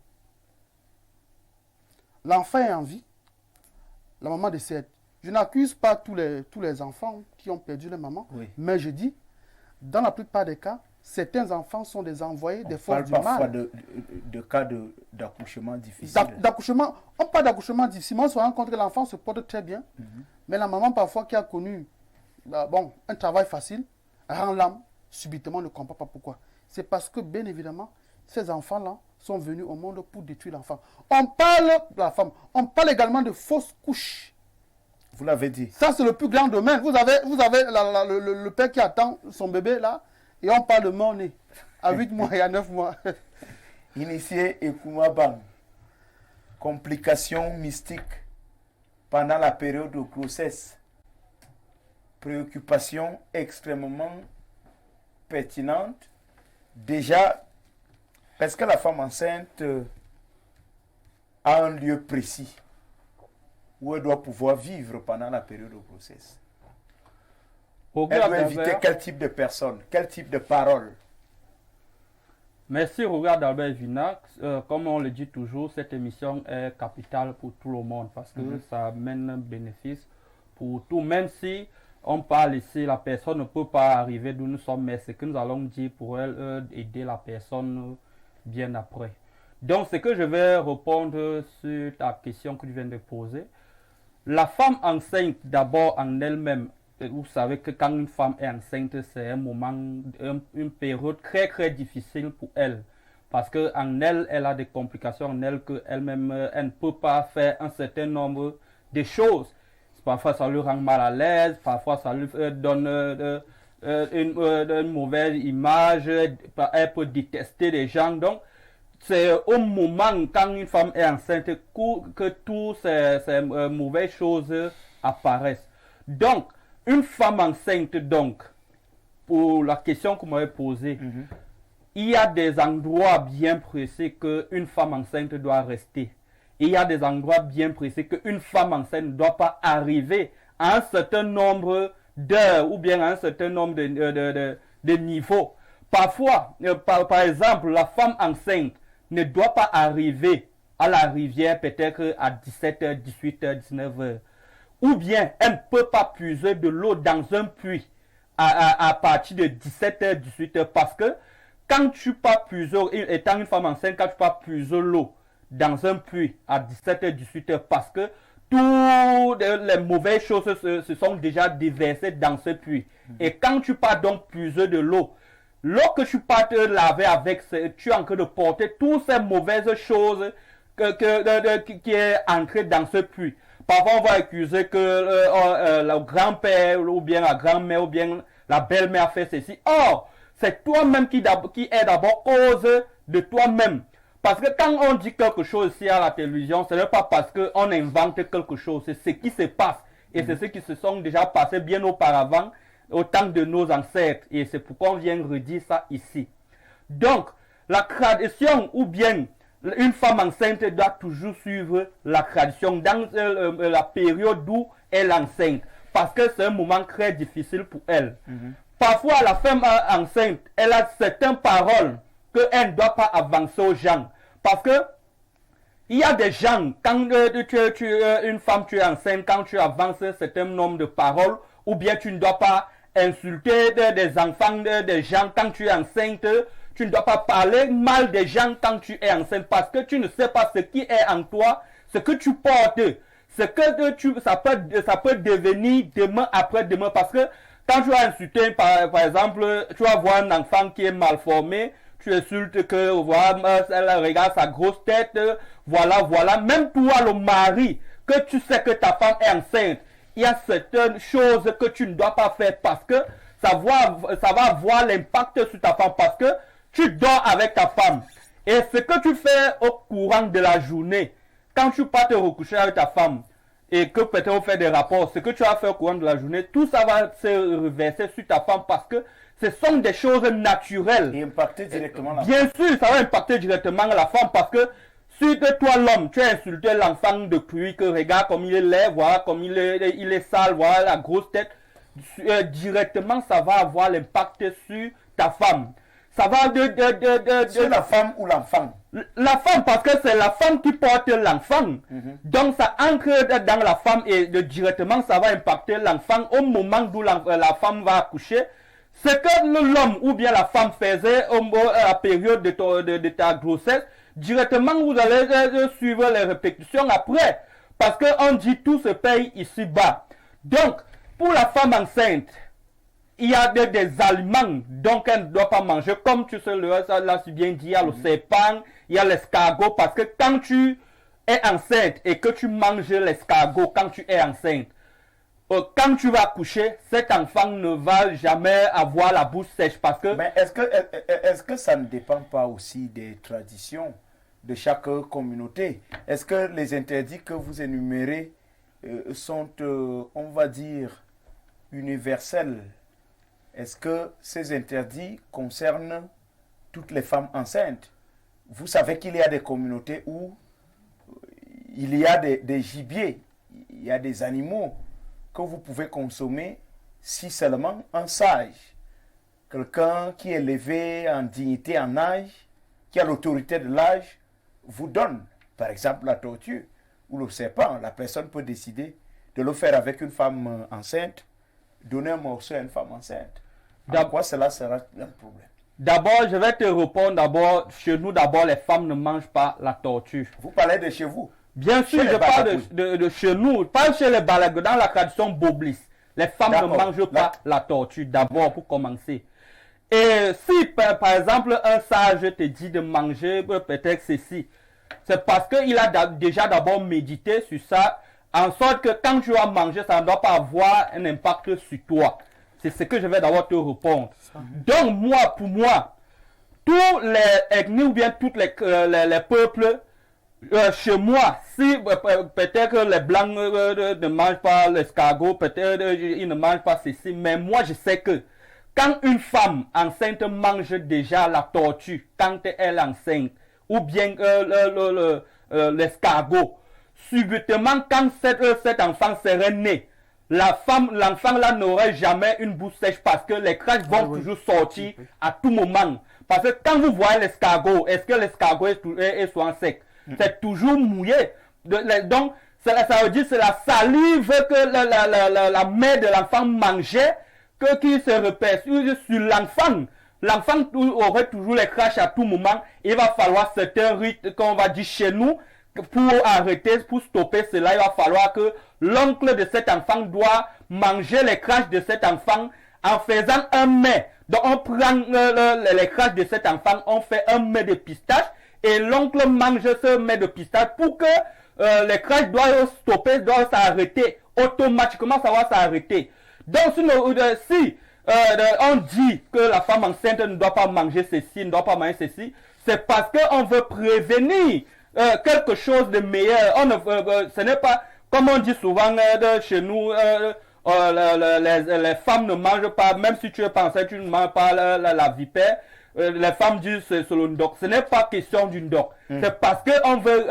L'enfant est en vie, la maman décède. Je n'accuse pas tous les enfants qui ont perdu leur maman, mais je dis, dans la plupart des cas, certains enfants sont des envoyés des forces du mal. On parle parfois de cas d'accouchement difficile. On parle d'accouchement difficile. On se rend compte que l'enfant se porte très bien, mais la maman parfois qui a connu un travail facile, rend l'âme, subitement ne comprend pas pourquoi. C'est parce que, bien évidemment, ces enfants-là sont venus au monde pour détruire l'enfant. On parle de la femme. On parle également de fausses couches. Vous l'avez dit. Ça, c'est le plus grand domaine. Vous avez le père qui attend son bébé là, et on parle de mort-né à 8 mois et à 9 mois. Initié Ekumaban. Complications mystiques pendant la période de grossesse. Préoccupation extrêmement pertinente. Déjà, est-ce que la femme enceinte a un lieu précis où elle doit pouvoir vivre pendant la période de grossesse? Elle doit inviter quel type de personnes, quel type de paroles? Merci Robert d'Albert Vina. Comme on le dit toujours, cette émission est capitale pour tout le monde parce que ça amène un bénéfice pour tout, même si on parle ici, la personne ne peut pas arriver d'où nous sommes, mais ce que nous allons dire pour elle, aider la personne bien après. Donc, ce que je vais répondre sur ta question que tu viens de poser, la femme enceinte, d'abord en elle-même, vous savez que quand une femme est enceinte, c'est un moment, une période très très difficile pour elle. Parce qu'en elle, elle a des complications en elle qu'elle-même, elle ne peut pas faire un certain nombre de choses. Parfois, ça lui rend mal à l'aise, parfois, ça lui donne une mauvaise image, elle peut détester les gens. Donc, c'est au moment quand une femme est enceinte que toutes ces mauvaises choses apparaissent. Donc, une femme enceinte, donc, pour la question que vous m'avez posée, il y a des endroits bien précis qu'une femme enceinte doit rester. Et il y a des endroits bien précis qu'une femme enceinte ne doit pas arriver à un certain nombre d'heures ou bien à un certain nombre de niveaux. Parfois, par exemple, la femme enceinte ne doit pas arriver à la rivière peut-être à 17h, 18h, 19h. Ou bien, elle ne peut pas puiser de l'eau dans un puits à partir de 17h, 18h. Parce que quand tu pas puiser, étant une femme enceinte, quand tu pas puiser l'eau dans un puits à 17h, 18h, parce que toutes les mauvaises choses se sont déjà déversées dans ce puits. Et quand tu pars donc puiser de l'eau, l'eau que tu pars te laver avec, tu es en train de porter toutes ces mauvaises choses qui est entrée dans ce puits. Parfois, on va accuser que le grand-père ou bien la grand-mère ou bien la belle-mère a fait ceci. Or, c'est toi-même qui est d'abord cause de toi-même. Parce que quand on dit quelque chose ici à la télévision, ce n'est pas parce qu'on invente quelque chose, c'est ce qui se passe. Et c'est ce qui se sont déjà passés bien auparavant, au temps de nos ancêtres. Et c'est pourquoi on vient redire ça ici. Donc, la tradition ou bien une femme enceinte doit toujours suivre la tradition dans la période où elle est enceinte. Parce que c'est un moment très difficile pour elle. Parfois, la femme enceinte, elle a certaines paroles qu'elle ne doit pas avancer aux gens. Parce que il y a des gens, quand une femme tu es enceinte, quand tu avances un certain nombre de paroles, ou bien tu ne dois pas insulter des enfants, des gens quand tu es enceinte, tu ne dois pas parler mal des gens quand tu es enceinte, parce que tu ne sais pas ce qui est en toi, ce que tu portes, ce que ça peut devenir demain après demain, parce que quand tu as insulté, par exemple, tu vas voir un enfant qui est mal formé, tu insultes que, voilà, elle regarde sa grosse tête, voilà. Même toi, le mari, que tu sais que ta femme est enceinte, il y a certaines choses que tu ne dois pas faire parce que ça va avoir l'impact sur ta femme, parce que tu dors avec ta femme. Et ce que tu fais au courant de la journée, quand tu pars te recoucher avec ta femme, et que peut-être on fait des rapports, ce que tu as fait au courant de la journée, tout ça va se reverser sur ta femme parce que ce sont des choses naturelles. Et impacter directement la femme. Bien sûr, ça va impacter directement la femme parce que si toi l'homme, tu as insulté l'enfant depuis que regarde comme il est laid, voilà comme il est sale, voilà la grosse tête, directement ça va avoir l'impact sur ta femme. Ça va sur la femme ou l'enfant? La femme, parce que c'est la femme qui porte l'enfant. Donc ça entre dans la femme et directement ça va impacter l'enfant au moment où la femme va accoucher. Ce que l'homme ou bien la femme faisait à la période de ta grossesse, directement vous allez suivre les répétitions après. Parce qu'on dit tout se paye ici-bas. Donc, pour la femme enceinte, il y a des aliments donc elle ne doit pas manger. Comme tu sais, là, si bien dit, il y a le serpent, il y a l'escargot. Parce que quand tu es enceinte et que tu manges l'escargot quand tu es enceinte, quand tu vas accoucher, cet enfant ne va jamais avoir la bouche sèche parce que... Mais est-ce que ça ne dépend pas aussi des traditions de chaque communauté? Est-ce que les interdits que vous énumérez sont, on va dire, universels? Est-ce que ces interdits concernent toutes les femmes enceintes? Vous savez qu'il y a des communautés où il y a des gibiers, il y a des animaux que vous pouvez consommer si seulement un sage, quelqu'un qui est élevé en dignité, en âge, qui a l'autorité de l'âge, vous donne. Par exemple, la tortue ou le serpent, la personne peut décider de le faire avec une femme enceinte, donner un morceau à une femme enceinte. En quoi cela sera un problème? D'abord, je vais te répondre d'abord, chez nous d'abord, les femmes ne mangent pas la tortue. Vous parlez de chez vous? Bien sûr, je parle de chez nous, pas chez les Balagos, dans la tradition Boblis. Les femmes ne mangent pas la tortue, d'abord, pour commencer. Et si, par exemple, un sage te dit de manger peut-être ceci, c'est parce qu'il a déjà d'abord médité sur ça, en sorte que quand tu vas manger, ça ne doit pas avoir un impact sur toi. C'est ce que je vais d'abord te répondre. Donc, moi, pour moi, tous les ethnies ou bien tous les peuples, chez moi, si peut-être que les blancs ne mangent pas l'escargot, peut-être ils ne mangent pas ceci, mais moi je sais que quand une femme enceinte mange déjà la tortue, quand elle est enceinte, ou bien l'escargot, subitement quand cet enfant serait né, l'enfant là n'aurait jamais une bouche sèche parce que les craches vont toujours sortir à tout moment. Parce que quand vous voyez l'escargot, est-ce que l'escargot est souvent sec? C'est toujours mouillé. Donc, ça veut dire que c'est la salive que la mère de l'enfant mangeait qui se repère sur l'enfant. L'enfant aurait toujours les craches à tout moment. Il va falloir certains rites qu'on va dire chez nous pour arrêter, pour stopper cela. Il va falloir que l'oncle de cet enfant doit manger les craches de cet enfant en faisant un mets. Donc, on prend les craches de cet enfant, on fait un mets de pistache. Et l'oncle mange ce mets de pistache pour que les craches doivent stopper, doivent s'arrêter. Automatiquement, ça va s'arrêter. Donc, si on dit que la femme enceinte ne doit pas manger ceci, ne doit pas manger ceci, c'est parce qu'on veut prévenir quelque chose de meilleur. Ce n'est pas, comme on dit souvent chez nous, les femmes ne mangent pas, même si tu es pas enceinte, tu ne manges pas la vipère. Les femmes disent c'est le ndoc. Ce n'est pas question du ndoc. C'est parce qu'on veut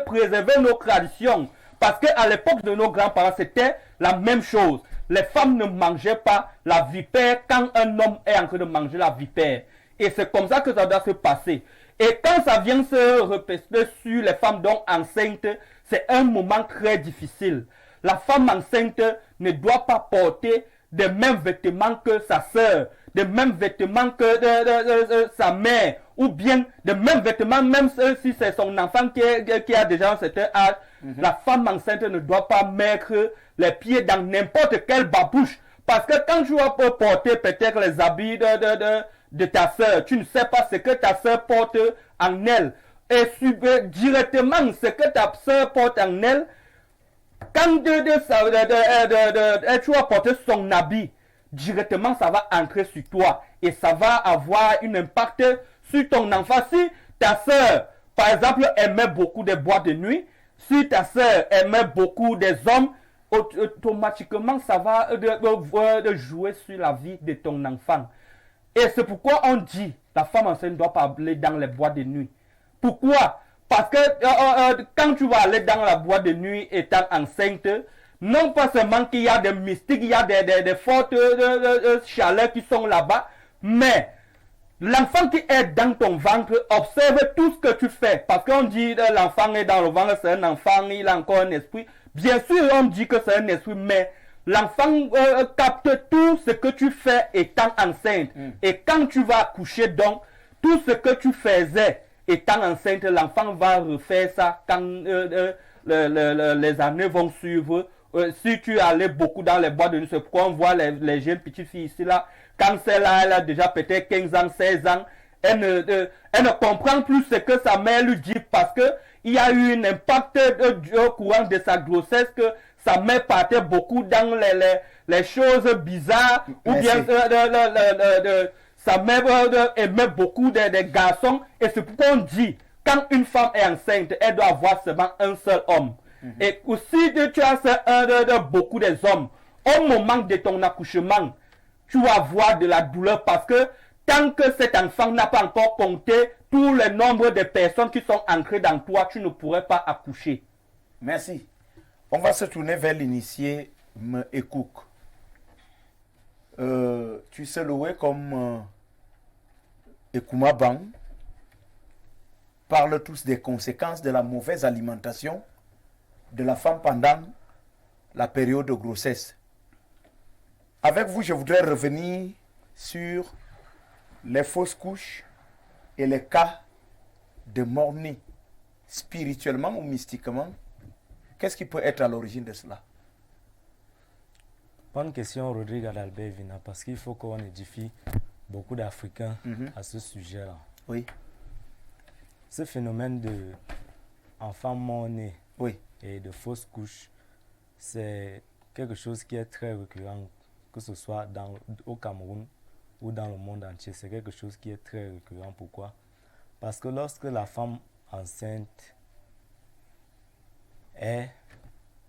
préserver nos traditions. Parce qu'à l'époque de nos grands-parents, c'était la même chose. Les femmes ne mangeaient pas la vipère quand un homme est en train de manger la vipère. Et c'est comme ça que ça doit se passer. Et quand ça vient se repester sur les femmes donc enceintes, c'est un moment très difficile. La femme enceinte ne doit pas porter des mêmes vêtements que sa sœur, des mêmes vêtements que sa mère, ou bien des mêmes vêtements, même si c'est son enfant qui a déjà un certain âge. La femme enceinte ne doit pas mettre les pieds dans n'importe quelle babouche. Parce que quand tu vas porter peut-être les habits de ta sœur, tu ne sais pas ce que ta sœur porte en elle. Et directement ce que ta sœur porte en elle, quand tu vas porter son habit, directement ça va entrer sur toi. Et ça va avoir un impact sur ton enfant. Si ta sœur, par exemple, aimait beaucoup des boîtes de nuit, si ta sœur aimait beaucoup des hommes, automatiquement ça va jouer sur la vie de ton enfant. Et c'est pourquoi on dit la femme enceinte ne doit pas aller dans les boîtes de nuit. Pourquoi? Parce que quand tu vas aller dans la boîte de nuit étant enceinte, non pas seulement qu'il y a des mystiques, il y a des fortes chaleurs qui sont là-bas, mais l'enfant qui est dans ton ventre observe tout ce que tu fais. Parce qu'on dit que l'enfant est dans le ventre, c'est un enfant, il a encore un esprit. Bien sûr, on dit que c'est un esprit, mais l'enfant capte tout ce que tu fais étant enceinte. Et quand tu vas accoucher, donc, tout ce que tu faisais étant enceinte, l'enfant va refaire ça quand les années vont suivre. Si tu allais beaucoup dans les boîtes de nuit, c'est pourquoi on voit les jeunes petites filles ici là. Quand celle-là, elle a déjà peut-être 15 ans, 16 ans, elle ne comprend plus ce que sa mère lui dit parce que il y a eu un impact au courant de sa grossesse que sa mère partait beaucoup dans les choses bizarres. Ou bien sa mère aimait beaucoup des garçons. Et c'est pourquoi on dit, quand une femme est enceinte, elle doit avoir seulement un seul homme. Et aussi, tu as beaucoup des hommes. Au moment de ton accouchement, tu vas avoir de la douleur parce que tant que cet enfant n'a pas encore compté tout le nombre de personnes qui sont ancrées dans toi, tu ne pourrais pas accoucher. Merci. On va se tourner vers l'initié Ekouk. Tu sais louer comme Ekouma Bang parle tous des conséquences de la mauvaise alimentation de la femme pendant la période de grossesse. Avec vous, je voudrais revenir sur les fausses couches et les cas de mort-née, spirituellement ou mystiquement. Qu'est-ce qui peut être à l'origine de cela? Bonne question, Rodrigue Adalbert Vina, parce qu'il faut qu'on édifie beaucoup d'Africains à ce sujet-là. Oui. Ce phénomène de enfants mort-nés et de fausses couches, c'est quelque chose qui est très récurrent, que ce soit au Cameroun ou dans le monde entier. C'est quelque chose qui est très récurrent. Pourquoi? Parce que lorsque la femme enceinte est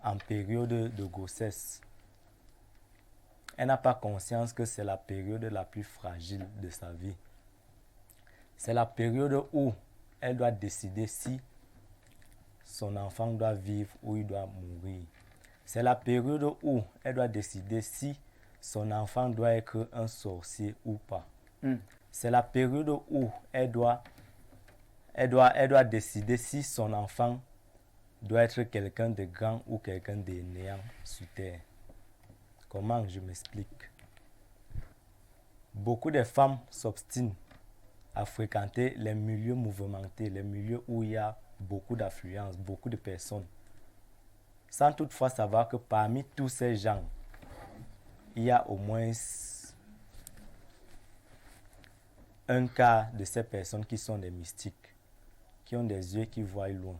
en période de grossesse, elle n'a pas conscience que c'est la période la plus fragile de sa vie. C'est la période où elle doit décider si son enfant doit vivre ou il doit mourir. C'est la période où elle doit décider si son enfant doit être un sorcier ou pas. C'est la période où elle doit décider si son enfant doit être quelqu'un de grand ou quelqu'un de néant sur terre. Comment je m'explique? Beaucoup de femmes s'obstinent à fréquenter les milieux mouvementés, les milieux où il y a beaucoup d'affluence, beaucoup de personnes, sans toutefois savoir que parmi tous ces gens, il y a au moins un quart de ces personnes qui sont des mystiques, qui ont des yeux qui voient loin.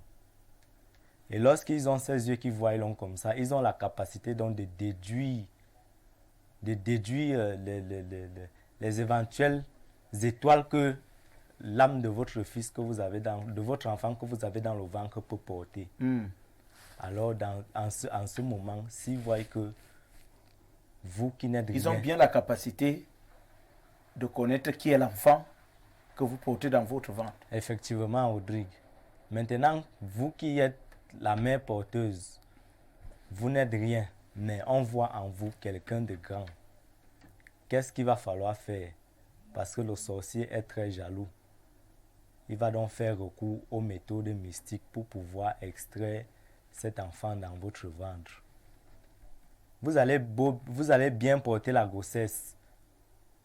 Et lorsqu'ils ont ces yeux qui voient loin comme ça, ils ont la capacité donc de déduire de déduire les éventuelles étoiles que l'âme de votre fils que vous avez de votre enfant que vous avez dans le ventre peut porter. Alors, en ce moment, si vous voyez que vous qui n'êtes rien... Ils ont bien la capacité de connaître qui est l'enfant que vous portez dans votre ventre. Effectivement, Rodrigue. Maintenant, vous qui êtes la mère porteuse, vous n'êtes rien, mais on voit en vous quelqu'un de grand. Qu'est-ce qu'il va falloir faire? Parce que le sorcier est très jaloux. Il va donc faire recours aux méthodes mystiques pour pouvoir extraire cet enfant dans votre ventre. Vous allez bien porter la grossesse.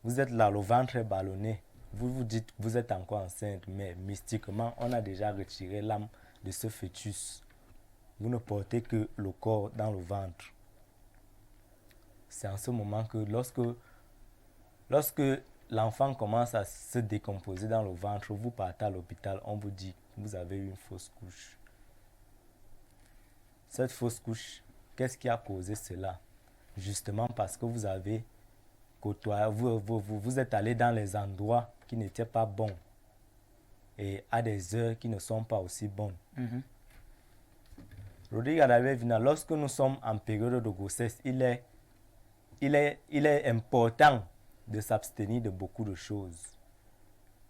Vous êtes là, le ventre est ballonné. Vous vous dites que vous êtes encore enceinte, mais mystiquement, on a déjà retiré l'âme de ce fœtus. Vous ne portez que le corps dans le ventre. C'est en ce moment que lorsque l'enfant commence à se décomposer dans le ventre, vous partez à l'hôpital, on vous dit que vous avez eu une fausse couche. Cette fausse couche, qu'est-ce qui a causé cela? Justement parce que vous avez côtoyé, vous êtes allé dans les endroits qui n'étaient pas bons et à des heures qui ne sont pas aussi bonnes. Rodrigue Adalbert Vina, lorsque nous sommes en période de grossesse, il est important de s'abstenir de beaucoup de choses.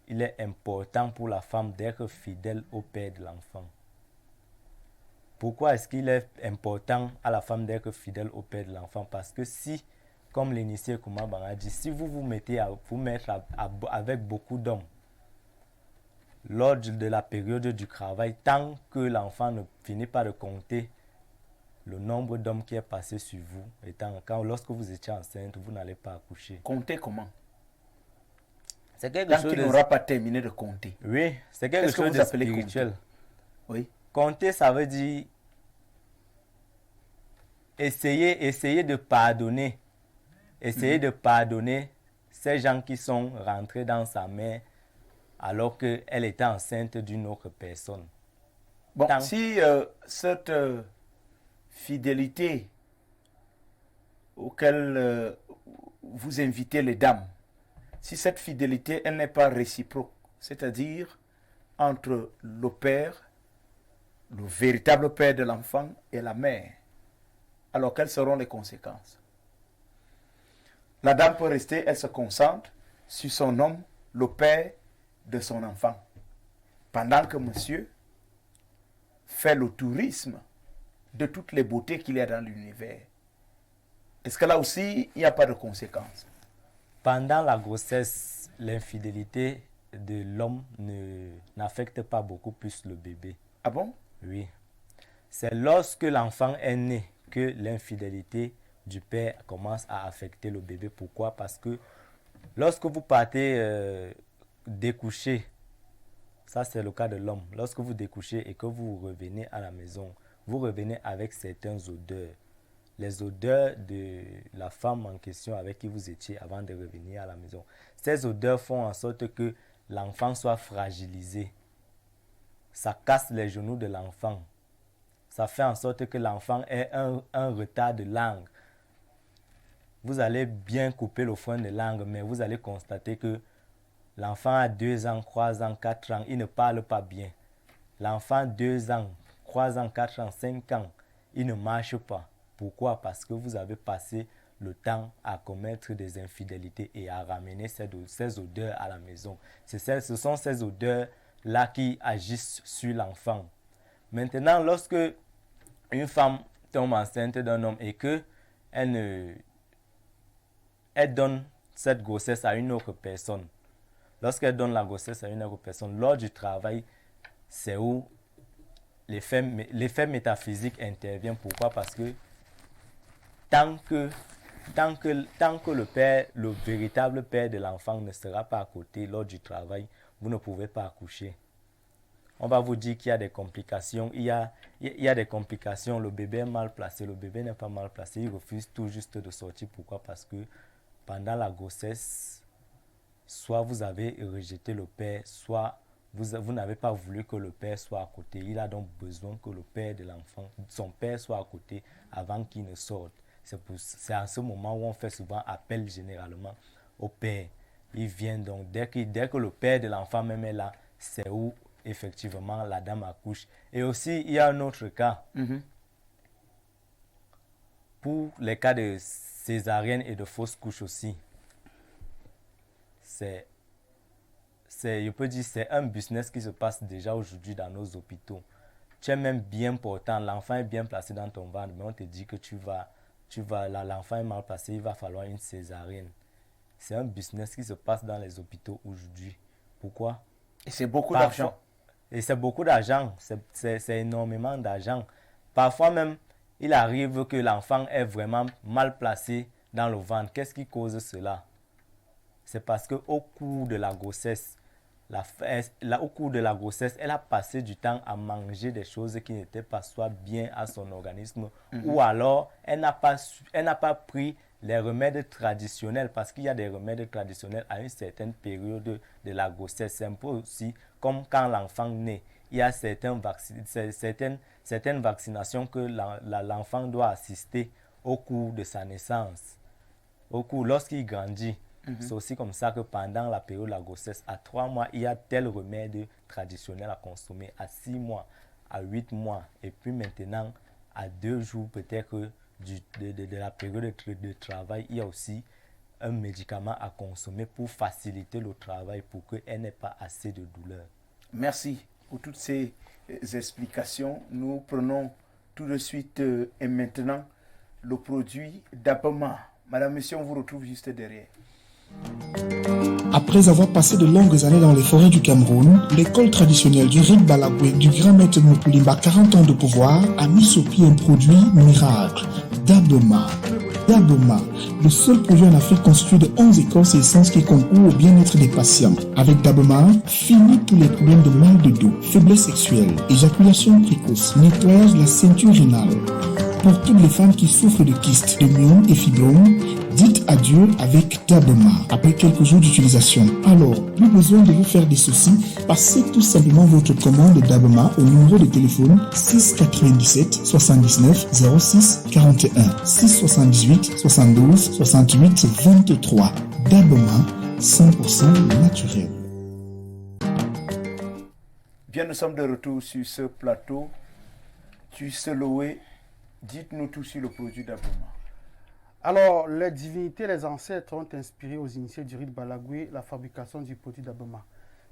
Il est important pour la femme d'être fidèle au père de l'enfant. Pourquoi est-ce qu'il est important à la femme d'être fidèle au père de l'enfant? Parce que si, comme l'initié Koumaba a dit, si vous mettez avec beaucoup d'hommes, lors de la période du travail, tant que l'enfant ne finit pas de compter le nombre d'hommes qui est passé sur vous, lorsque vous étiez enceinte, vous n'allez pas accoucher. Compter comment? C'est quelque Tant chose qu'il n'aura pas terminé de compter. Oui, c'est quelque chose de spirituel. Oui. Compter, ça veut dire essayer de pardonner. Essayer de pardonner ces gens qui sont rentrés dans sa mère alors qu'elle était enceinte d'une autre personne. Bon, si cette fidélité auquel vous invitez les dames, si cette fidélité, elle n'est pas réciproque, c'est-à-dire entre le père, le véritable père de l'enfant et la mère, alors quelles seront les conséquences? La dame peut rester, elle se concentre sur son homme, le père de son enfant, pendant que monsieur fait le tourisme de toutes les beautés qu'il y a dans l'univers. Est-ce que là aussi, il n'y a pas de conséquences? Pendant la grossesse, l'infidélité de l'homme n'affecte pas beaucoup plus le bébé. Ah bon? Oui. C'est lorsque l'enfant est né que l'infidélité du père commence à affecter le bébé. Pourquoi? Parce que lorsque vous partez découcher, ça c'est le cas de l'homme, lorsque vous découchez et que vous revenez à la maison, vous revenez avec certaines odeurs. Les odeurs de la femme en question avec qui vous étiez avant de revenir à la maison. Ces odeurs font en sorte que l'enfant soit fragilisé. Ça casse les genoux de l'enfant. Ça fait en sorte que l'enfant ait un retard de langue. Vous allez bien couper le frein de langue, mais vous allez constater que l'enfant a 2 ans, 3 ans, 4 ans, il ne parle pas bien. L'enfant 2 ans, 3 ans, 4 ans, 5 ans, il ne marche pas. Pourquoi? Parce que vous avez passé le temps à commettre des infidélités et à ramener ces odeurs à la maison. Ce sont ces odeurs-là qui agissent sur l'enfant. Maintenant, lorsque une femme tombe enceinte d'un homme et qu'elle donne cette grossesse à une autre personne, lorsqu'elle donne la grossesse à une autre personne, lors du travail, c'est où l'effet métaphysique intervient. Pourquoi? Parce que tant que le père, le véritable père de l'enfant ne sera pas à côté lors du travail, vous ne pouvez pas accoucher. On va vous dire qu'il y a des complications. Il y a des complications. Le bébé est mal placé. Le bébé n'est pas mal placé. Il refuse tout juste de sortir. Pourquoi? Parce que pendant la grossesse, soit vous avez rejeté le père, soit vous n'avez pas voulu que le père soit à côté. Il a donc besoin que le père de l'enfant, son père soit à côté avant qu'il ne sorte. C'est à ce moment où on fait souvent appel généralement au père. Il vient donc, dès que le père de l'enfant même est là, c'est où effectivement la dame accouche. Et aussi, il y a un autre cas. Pour les cas de césarienne et de fausse couche aussi, je peux dire, c'est un business qui se passe déjà aujourd'hui dans nos hôpitaux. Tu es même bien portant, l'enfant est bien placé dans ton ventre, mais on te dit que l'enfant est mal placé, il va falloir une césarienne. C'est un business qui se passe dans les hôpitaux aujourd'hui. Pourquoi? Et c'est beaucoup d'argent. Et c'est beaucoup d'argent, c'est énormément d'argent. Parfois même, il arrive que l'enfant est vraiment mal placé dans le ventre. Qu'est-ce qui cause cela? C'est parce qu'au cours de la grossesse, elle a passé du temps à manger des choses qui n'étaient pas soit bien à son organisme, ou alors elle n'a pas pris les remèdes traditionnels, parce qu'il y a des remèdes traditionnels à une certaine période de la grossesse. C'est un peu aussi comme quand l'enfant naît. Il y a certaines vaccinations que l'enfant doit assister au cours de sa naissance, lorsqu'il grandit. C'est aussi comme ça que pendant la période de la grossesse, à 3 mois, il y a tel remède traditionnel à consommer, à 6 mois, à 8 mois, et puis maintenant, à 2 jours peut-être de la période de travail, il y a aussi un médicament à consommer pour faciliter le travail, pour qu'elle n'ait pas assez de douleur. Merci pour toutes ces explications. Nous prenons tout de suite et maintenant le produit d'Abama. Madame, monsieur, on vous retrouve juste derrière. Après avoir passé de longues années dans les forêts du Cameroun, l'école traditionnelle du Rit Balagwe du grand maître Moukulimba, 40 ans de pouvoir, a mis sur pied un produit miracle, Daboma. Daboma, le seul produit en Afrique constitué de 11 écorces et essences qui concourent au bien-être des patients. Avec Daboma, fini tous les problèmes de mal de dos, faiblesse sexuelle, éjaculation précoce, nettoyage de la ceinture rénale. Pour toutes les femmes qui souffrent de kystes, de myomes et fibromes, dites adieu avec Daboma après quelques jours d'utilisation. Alors, plus besoin de vous faire des soucis, passez tout simplement votre commande Daboma au numéro de téléphone 697 79 06 41 678 72 68 23. Daboma, 100% naturel. Bien, nous sommes de retour sur ce plateau. Tu sais louer. Dites-nous tout sur le produit d'Aboma. Alors, les divinités, les ancêtres ont inspiré aux initiés du Rit Balagwe la fabrication du produit d'Aboma,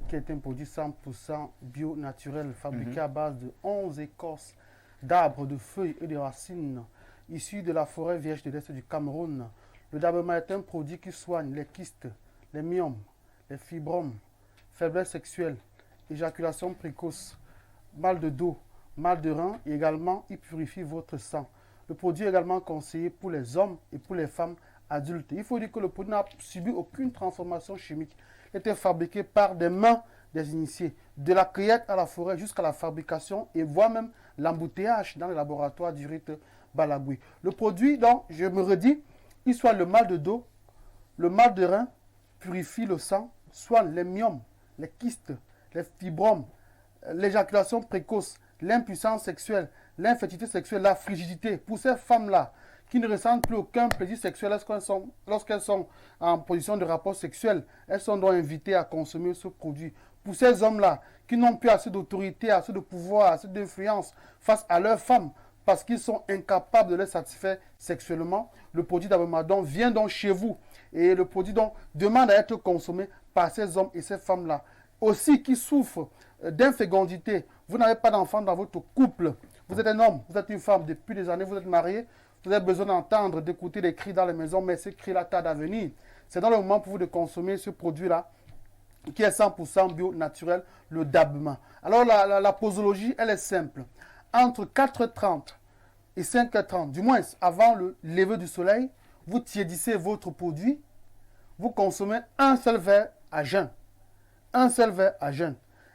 qui est un produit 100% bio naturel, fabriqué à base de 11 écorces d'arbres, de feuilles et de racines issues de la forêt vierge de l'Est du Cameroun. Le d'Aboma est un produit qui soigne les kystes, les myomes, les fibromes, faiblesse sexuelle, éjaculation précoce, mal de dos, mal de rein, et également il purifie votre sang. Le produit est également conseillé pour les hommes et pour les femmes adultes. Il faut dire que le produit n'a subi aucune transformation chimique. Il était fabriqué par des mains des initiés, de la cueillette à la forêt jusqu'à la fabrication et voire même l'embouteillage dans le laboratoire du Rit Balagwe. Le produit, donc, je me redis, il soigne le mal de dos, le mal de rein, purifie le sang, soigne les myomes, les kystes, les fibromes, l'éjaculation précoce, l'impuissance sexuelle, l'infertilité sexuelle, la frigidité. Pour ces femmes-là qui ne ressentent plus aucun plaisir sexuel lorsqu'elles sont en position de rapport sexuel, elles sont donc invitées à consommer ce produit. Pour ces hommes-là qui n'ont plus assez d'autorité, assez de pouvoir, assez d'influence face à leurs femmes parce qu'ils sont incapables de les satisfaire sexuellement, le produit d'Aboma vient donc chez vous et le produit donc demande à être consommé par ces hommes et ces femmes-là. Aussi qui souffrent d'infécondité, vous n'avez pas d'enfant dans votre couple, vous êtes un homme, vous êtes une femme, depuis des années vous êtes marié, vous avez besoin d'entendre, d'écouter des cris dans les maisons, mais ces cris-là tardent à venir. C'est dans le moment pour vous de consommer ce produit-là, qui est 100% bio, naturel, le Daboma. Alors la posologie, elle est simple. Entre 4h30 et 5h30, du moins avant le lever du soleil, vous tiédissez votre produit, vous consommez un seul verre à jeun. Un seul verre à jeun.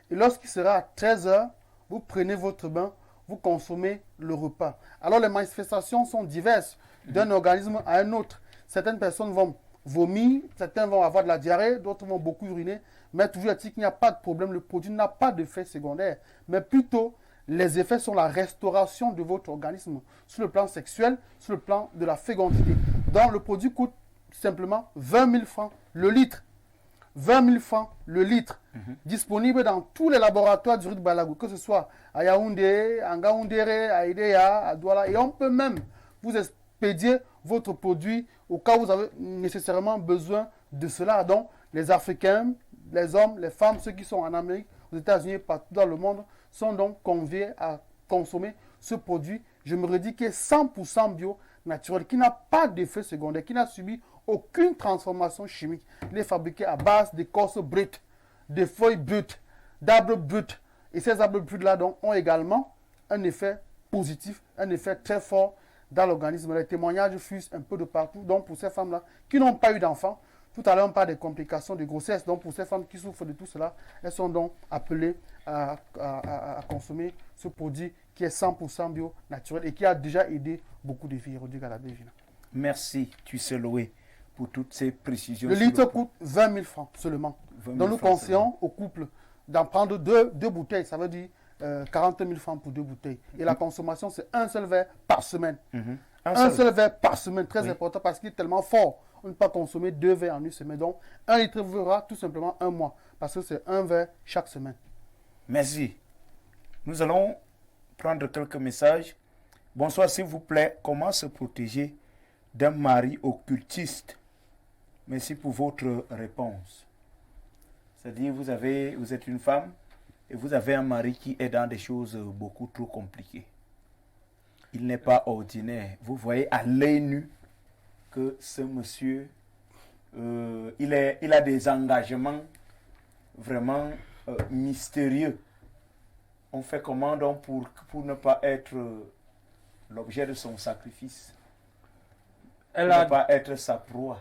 Et lorsqu'il sera à 13h, vous prenez votre bain, vous consommez le repas. Alors les manifestations sont diverses d'un organisme à un autre. Certaines personnes vont vomir, certains vont avoir de la diarrhée, d'autres vont beaucoup uriner, mais toujours est-il qu'il n'y a pas de problème, le produit n'a pas d'effet secondaire, mais plutôt Les effets sont la restauration de votre organisme sur le plan sexuel, sur le plan de la fécondité. Donc le produit coûte simplement 20 000 francs le litre. 20 000 francs le litre. Disponible dans tous les laboratoires du Rift Balagou, que ce soit à Yaoundé, à Ngaoundéré, à Idéa, à Douala. Et on peut même vous expédier votre produit au cas où vous avez nécessairement besoin de cela. Donc les Africains, les hommes, les femmes, ceux qui sont en Amérique, aux États-Unis et partout dans le monde, sont donc conviés à consommer ce produit. Je me redis qu'il est 100% bio, naturel, qui n'a pas d'effet secondaire, qui n'a subi aucune transformation chimique. Il est fabriqué à base d'écorce brute, de feuilles brutes, d'arbres bruts. Et ces arbres bruts-là donc ont également un effet positif, un effet très fort dans l'organisme. Les témoignages fusent un peu de partout. Donc pour ces femmes-là qui n'ont pas eu d'enfants, tout à l'heure on parle des complications de grossesse. Donc pour ces femmes qui souffrent de tout cela, elles sont donc appelées à consommer ce produit qui est 100% bio, naturel et qui a déjà aidé beaucoup de filles. Rodrigue Adabé Vina. Merci, tu sais loué pour toutes ces précisions. Le litre coûte 20 000 francs seulement. Donc nous conseillons au couple d'en prendre deux bouteilles. Ça veut dire 40 000 francs pour 2 bouteilles. Et la consommation, c'est un seul verre par semaine. Un seul verre par semaine, très important parce qu'il est tellement fort. On ne peut pas consommer 2 verres en une semaine. Donc, 1 litre verra tout simplement un mois parce que c'est un verre chaque semaine. Merci. Nous allons prendre quelques messages. Bonsoir, s'il vous plaît. Comment se protéger d'un mari occultiste? Merci pour votre réponse. C'est-à-dire, vous êtes une femme et vous avez un mari qui est dans des choses beaucoup trop compliquées. Il n'est pas ordinaire. Vous voyez à l'œil nu que ce monsieur, il a des engagements vraiment mystérieux. On fait comment donc pour ne pas être l'objet de son sacrifice, ne pas être sa proie?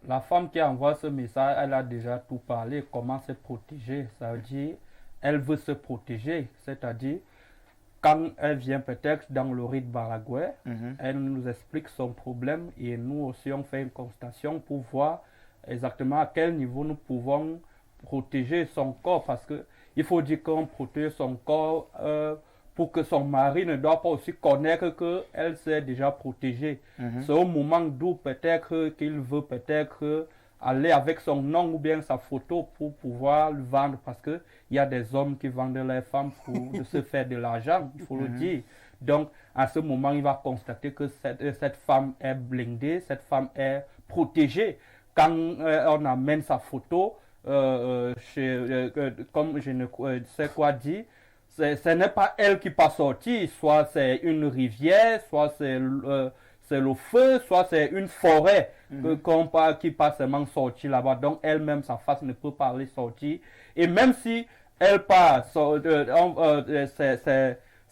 La femme qui envoie ce message, elle a déjà tout parlé. Comment se protéger? Ça veut dire, elle veut se protéger. C'est-à-dire, quand elle vient peut-être dans le Rift Balagou, elle nous explique son problème et nous aussi on fait une constatation pour voir exactement à quel niveau nous pouvons protéger son corps. Parce que il faut dire qu'on protège son corps pour que son mari ne doit pas aussi connaître qu'elle s'est déjà protégée. C'est au moment d'où peut-être qu'il veut peut-être aller avec son nom ou bien sa photo pour pouvoir le vendre parce qu'il y a des hommes qui vendent leurs femmes pour se faire de l'argent, il faut le dire. Donc, à ce moment, il va constater que cette femme est blindée, cette femme est protégée. Quand on amène sa photo, comme je ne sais quoi dire, ce n'est pas elle qui pas sortie, soit c'est une rivière, soit c'est le feu, soit c'est une forêt qui pas seulement sortie là-bas. Donc elle-même, sa face ne peut pas aller sortir. Et même si elle passe,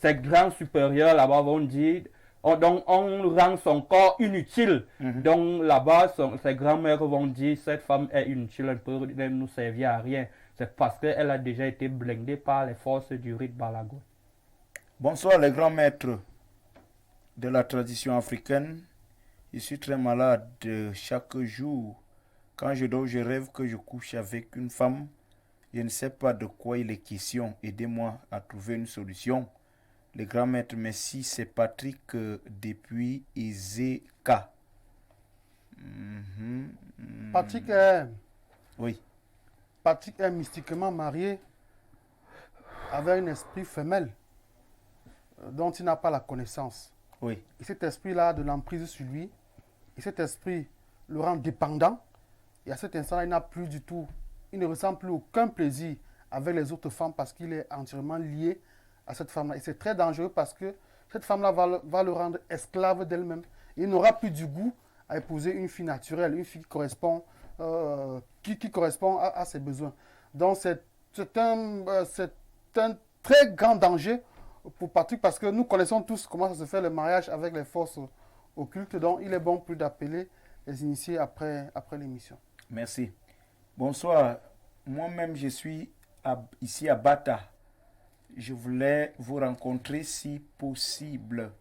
ses grands supérieurs là-bas vont dire, donc on rend son corps inutile. Donc là-bas, ses grands-mères vont dire, cette femme est inutile, elle ne peut nous servir à rien. C'est parce qu'elle a déjà été blindée par les forces du Rift Balagou. Bonsoir les grands maîtres de la tradition africaine. Je suis très malade chaque jour. Quand je dors, je rêve que je couche avec une femme. Je ne sais pas de quoi il est question. Aidez-moi à trouver une solution. Les grands maîtres, merci. C'est Patrick depuis Izeka. Patrick est... Oui. Patrick est mystiquement marié avec un esprit femelle dont il n'a pas la connaissance. Oui. Et cet esprit-là a de l'emprise sur lui. Et cet esprit le rend dépendant. Et à cet instant-là, il n'a plus du tout, il ne ressent plus aucun plaisir avec les autres femmes parce qu'il est entièrement lié à cette femme-là. Et c'est très dangereux parce que cette femme-là va le rendre esclave d'elle-même. Il n'aura plus du goût à épouser une fille naturelle, une fille qui correspond à ses besoins. Donc c'est un très grand danger pour Patrick parce que nous connaissons tous comment ça se fait le mariage avec les forces occultes. Donc il est bon plus d'appeler les initiés après l'émission. Merci. Bonsoir. Moi-même je suis ici à Bata. Je voulais vous rencontrer si possible.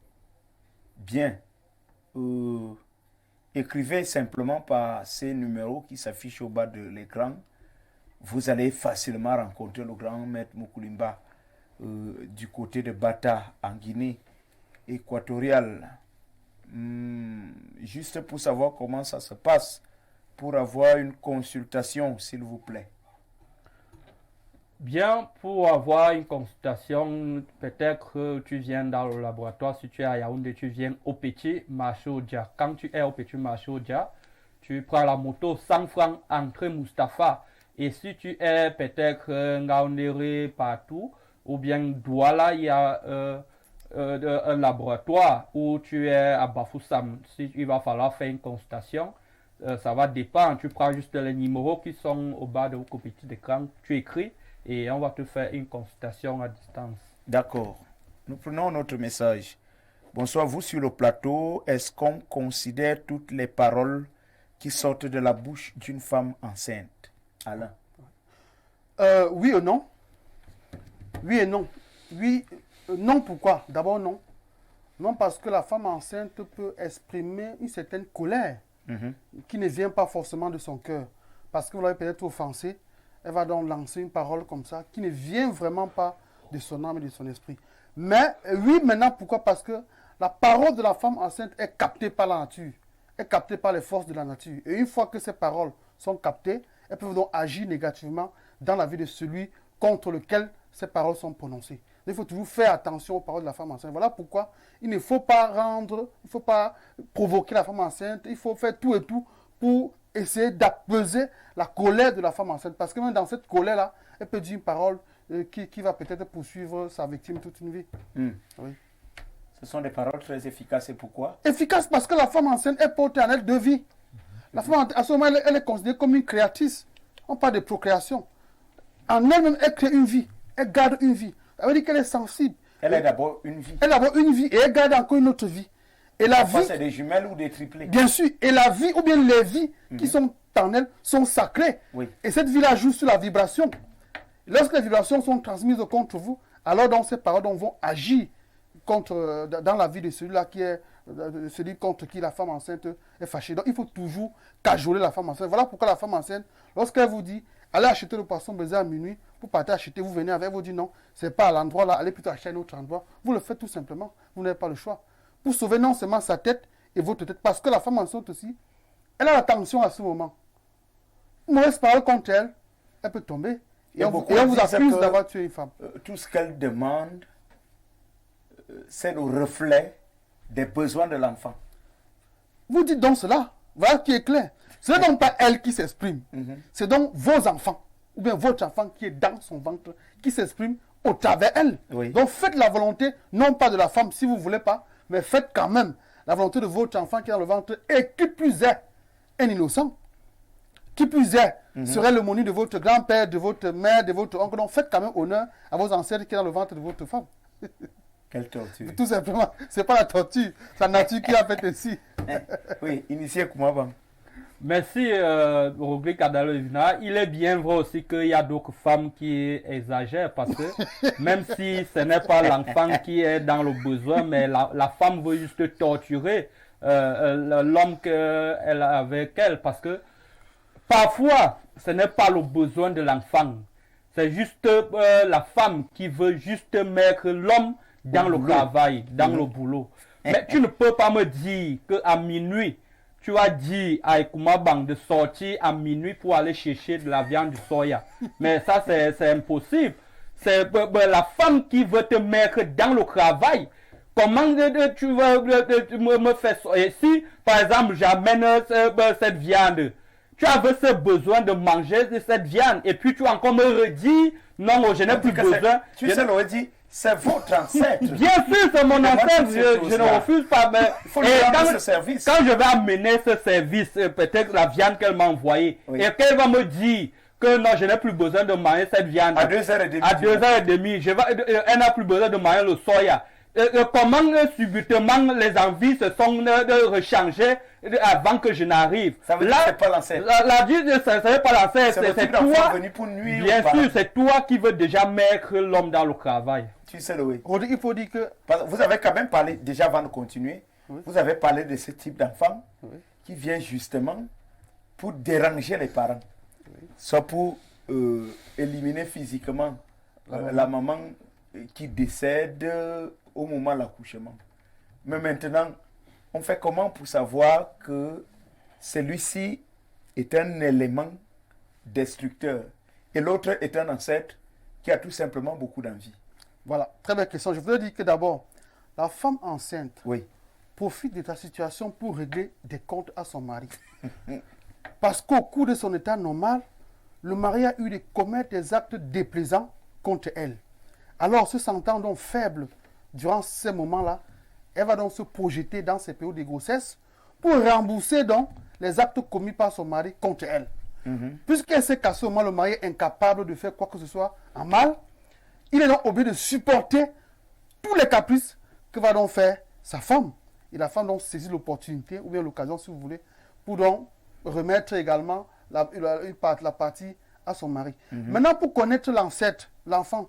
Bien. Écrivez simplement par ces numéros qui s'affichent au bas de l'écran. Vous allez facilement rencontrer le grand maître Mukulimba. du côté de Bata, en Guinée équatoriale. Juste pour savoir comment ça se passe, pour avoir une consultation, s'il vous plaît. Bien, pour avoir une consultation, peut-être que tu viens dans le laboratoire, si tu es à Yaoundé, tu viens au petit marché Odia. Quand tu es au petit marché Odia, tu prends la moto 100 francs entre Mustapha. Et si tu es peut-être Ngaoundéré partout, ou bien Douala, il y a un laboratoire où tu es à Bafoussam. Si il va falloir faire une consultation, ça va dépendre. Tu prends juste les numéros qui sont au bas de vos petit d'écran, tu écris. Et on va te faire une consultation à distance. D'accord. Nous prenons notre message. Bonsoir, vous sur le plateau. Est-ce qu'on considère toutes les paroles qui sortent de la bouche d'une femme enceinte? Alain. Oui et non. Oui et non. Oui, non pourquoi? D'abord non. Non parce que la femme enceinte peut exprimer une certaine colère qui ne vient pas forcément de son cœur. Parce que vous l'avez peut-être offensé. Elle va donc lancer une parole comme ça qui ne vient vraiment pas de son âme et de son esprit. Mais oui, maintenant, pourquoi? Parce que la parole de la femme enceinte est captée par la nature, est captée par les forces de la nature. Et une fois que ces paroles sont captées, elles peuvent donc agir négativement dans la vie de celui contre lequel ces paroles sont prononcées. Il faut toujours faire attention aux paroles de la femme enceinte. Voilà pourquoi il ne faut pas provoquer la femme enceinte. Il faut faire tout et tout pour essayer d'apaiser la colère de la femme enceinte. Parce que même dans cette colère-là, elle peut dire une parole qui va peut-être poursuivre sa victime toute une vie. Oui. Ce sont des paroles très efficaces. Et pourquoi? Efficaces parce que la femme enceinte est portée en elle de vie. La femme, à ce moment, elle est considérée comme une créatrice. On parle de procréation. En elle-même, elle crée une vie. Elle garde une vie. Ça veut dire qu'elle est sensible. Elle a d'abord une vie. Elle a d'abord une vie et elle garde encore une autre vie. Et la vie, c'est des jumelles ou des triplés. Bien sûr. Et la vie, ou bien les vies qui sont en elle, sont sacrées. Oui. Et cette vie-là joue sur la vibration. Lorsque les vibrations sont transmises contre vous, alors dans ces paroles vont agir dans la vie de celui-là qui est celui contre qui la femme enceinte est fâchée. Donc il faut toujours cajoler la femme enceinte. Voilà pourquoi la femme enceinte, lorsqu'elle vous dit allez acheter le poisson brisé à minuit, vous partez acheter, vous venez avec, vous dites non, c'est pas à l'endroit là, allez plutôt acheter à un autre endroit. Vous le faites tout simplement, vous n'avez pas le choix. Pour sauver non seulement sa tête et votre tête, parce que la femme enceinte aussi, elle a la tension à ce moment. Une mauvaise parole contre elle, elle peut tomber. Et on vous accuse d'avoir tué une femme. Tout ce qu'elle demande, c'est le reflet des besoins de l'enfant. Vous dites donc cela, voilà qui est clair. Ce n'est donc pas elle qui s'exprime, c'est donc vos enfants, ou bien votre enfant qui est dans son ventre, qui s'exprime au travers elle. Oui. Donc faites la volonté, non pas de la femme si vous ne voulez pas, mais faites quand même la volonté de votre enfant qui est dans le ventre et qui plus est un innocent. Qui plus est serait le moni de votre grand-père, de votre mère, de votre oncle. Donc faites quand même honneur à vos ancêtres qui sont dans le ventre de votre femme. Quelle torture. Tout simplement, ce n'est pas la torture, c'est la nature qui a fait ainsi. Oui, initié Koumaban. Merci, Roglic Adalovina. Il est bien vrai aussi qu'il y a d'autres femmes qui exagèrent parce que même si ce n'est pas l'enfant qui est dans le besoin, mais la femme veut juste torturer l'homme qu'elle a avec elle parce que parfois, ce n'est pas le besoin de l'enfant. C'est juste la femme qui veut juste mettre l'homme dans le travail, dans le boulot. Mais tu ne peux pas me dire qu'à minuit, tu as dit à Ekumabang de sortir à minuit pour aller chercher de la viande du soya. Mais ça, c'est impossible. C'est la femme qui veut te mettre dans le travail. Comment tu veux me faire ça? Et si, par exemple, j'amène cette viande, tu avais ce besoin de manger de cette viande et puis tu as encore me redit non, je n'ai plus besoin. Tu sais, l'aurait dit, c'est votre ancêtre. Bien sûr, c'est mon ancêtre, je ne refuse pas. Mais il faut lui rendre ce service. Quand je vais amener ce service, peut-être la viande qu'elle m'a envoyée, et qu'elle va me dire que non, je n'ai plus besoin de manger cette viande. À 2h30. À 2h30, elle n'a plus besoin de manger le soya. Comment subitement les envies se sont rechangées avant que je n'arrive. Ça veut dire que c'est pas l'ancêtre. La vie, ce n'est pas l'ancêtre. C'est toi. Venu pour nuire. Bien sûr, c'est toi qui veux déjà mettre l'homme dans le travail. Tu sais, Loé. Il faut dire que... Vous avez quand même parlé, déjà avant de continuer, vous avez parlé de ce type d'enfant qui vient justement pour déranger les parents. Soit pour éliminer physiquement la maman qui décède au moment de l'accouchement. Mais maintenant, on fait comment pour savoir que celui-ci est un élément destructeur et l'autre est un ancêtre qui a tout simplement beaucoup d'envie? Voilà, très belle question. Je voudrais dire que d'abord, la femme enceinte Oui. profite de ta situation pour régler des comptes à son mari. Parce qu'au cours de son état normal, le mari a eu de commettre des actes déplaisants contre elle. Alors, se sentant donc faible durant ces moments-là, elle va donc se projeter dans ces périodes de grossesse pour rembourser donc les actes commis par son mari contre elle. Puisqu'elle sait qu'à ce moment, le mari est incapable de faire quoi que ce soit en mal, il est donc obligé de supporter tous les caprices que va donc faire sa femme. Et la femme donc saisit l'opportunité, ou bien l'occasion si vous voulez, pour donc remettre également la partie à son mari. Maintenant, pour connaître l'ancêtre, l'enfant,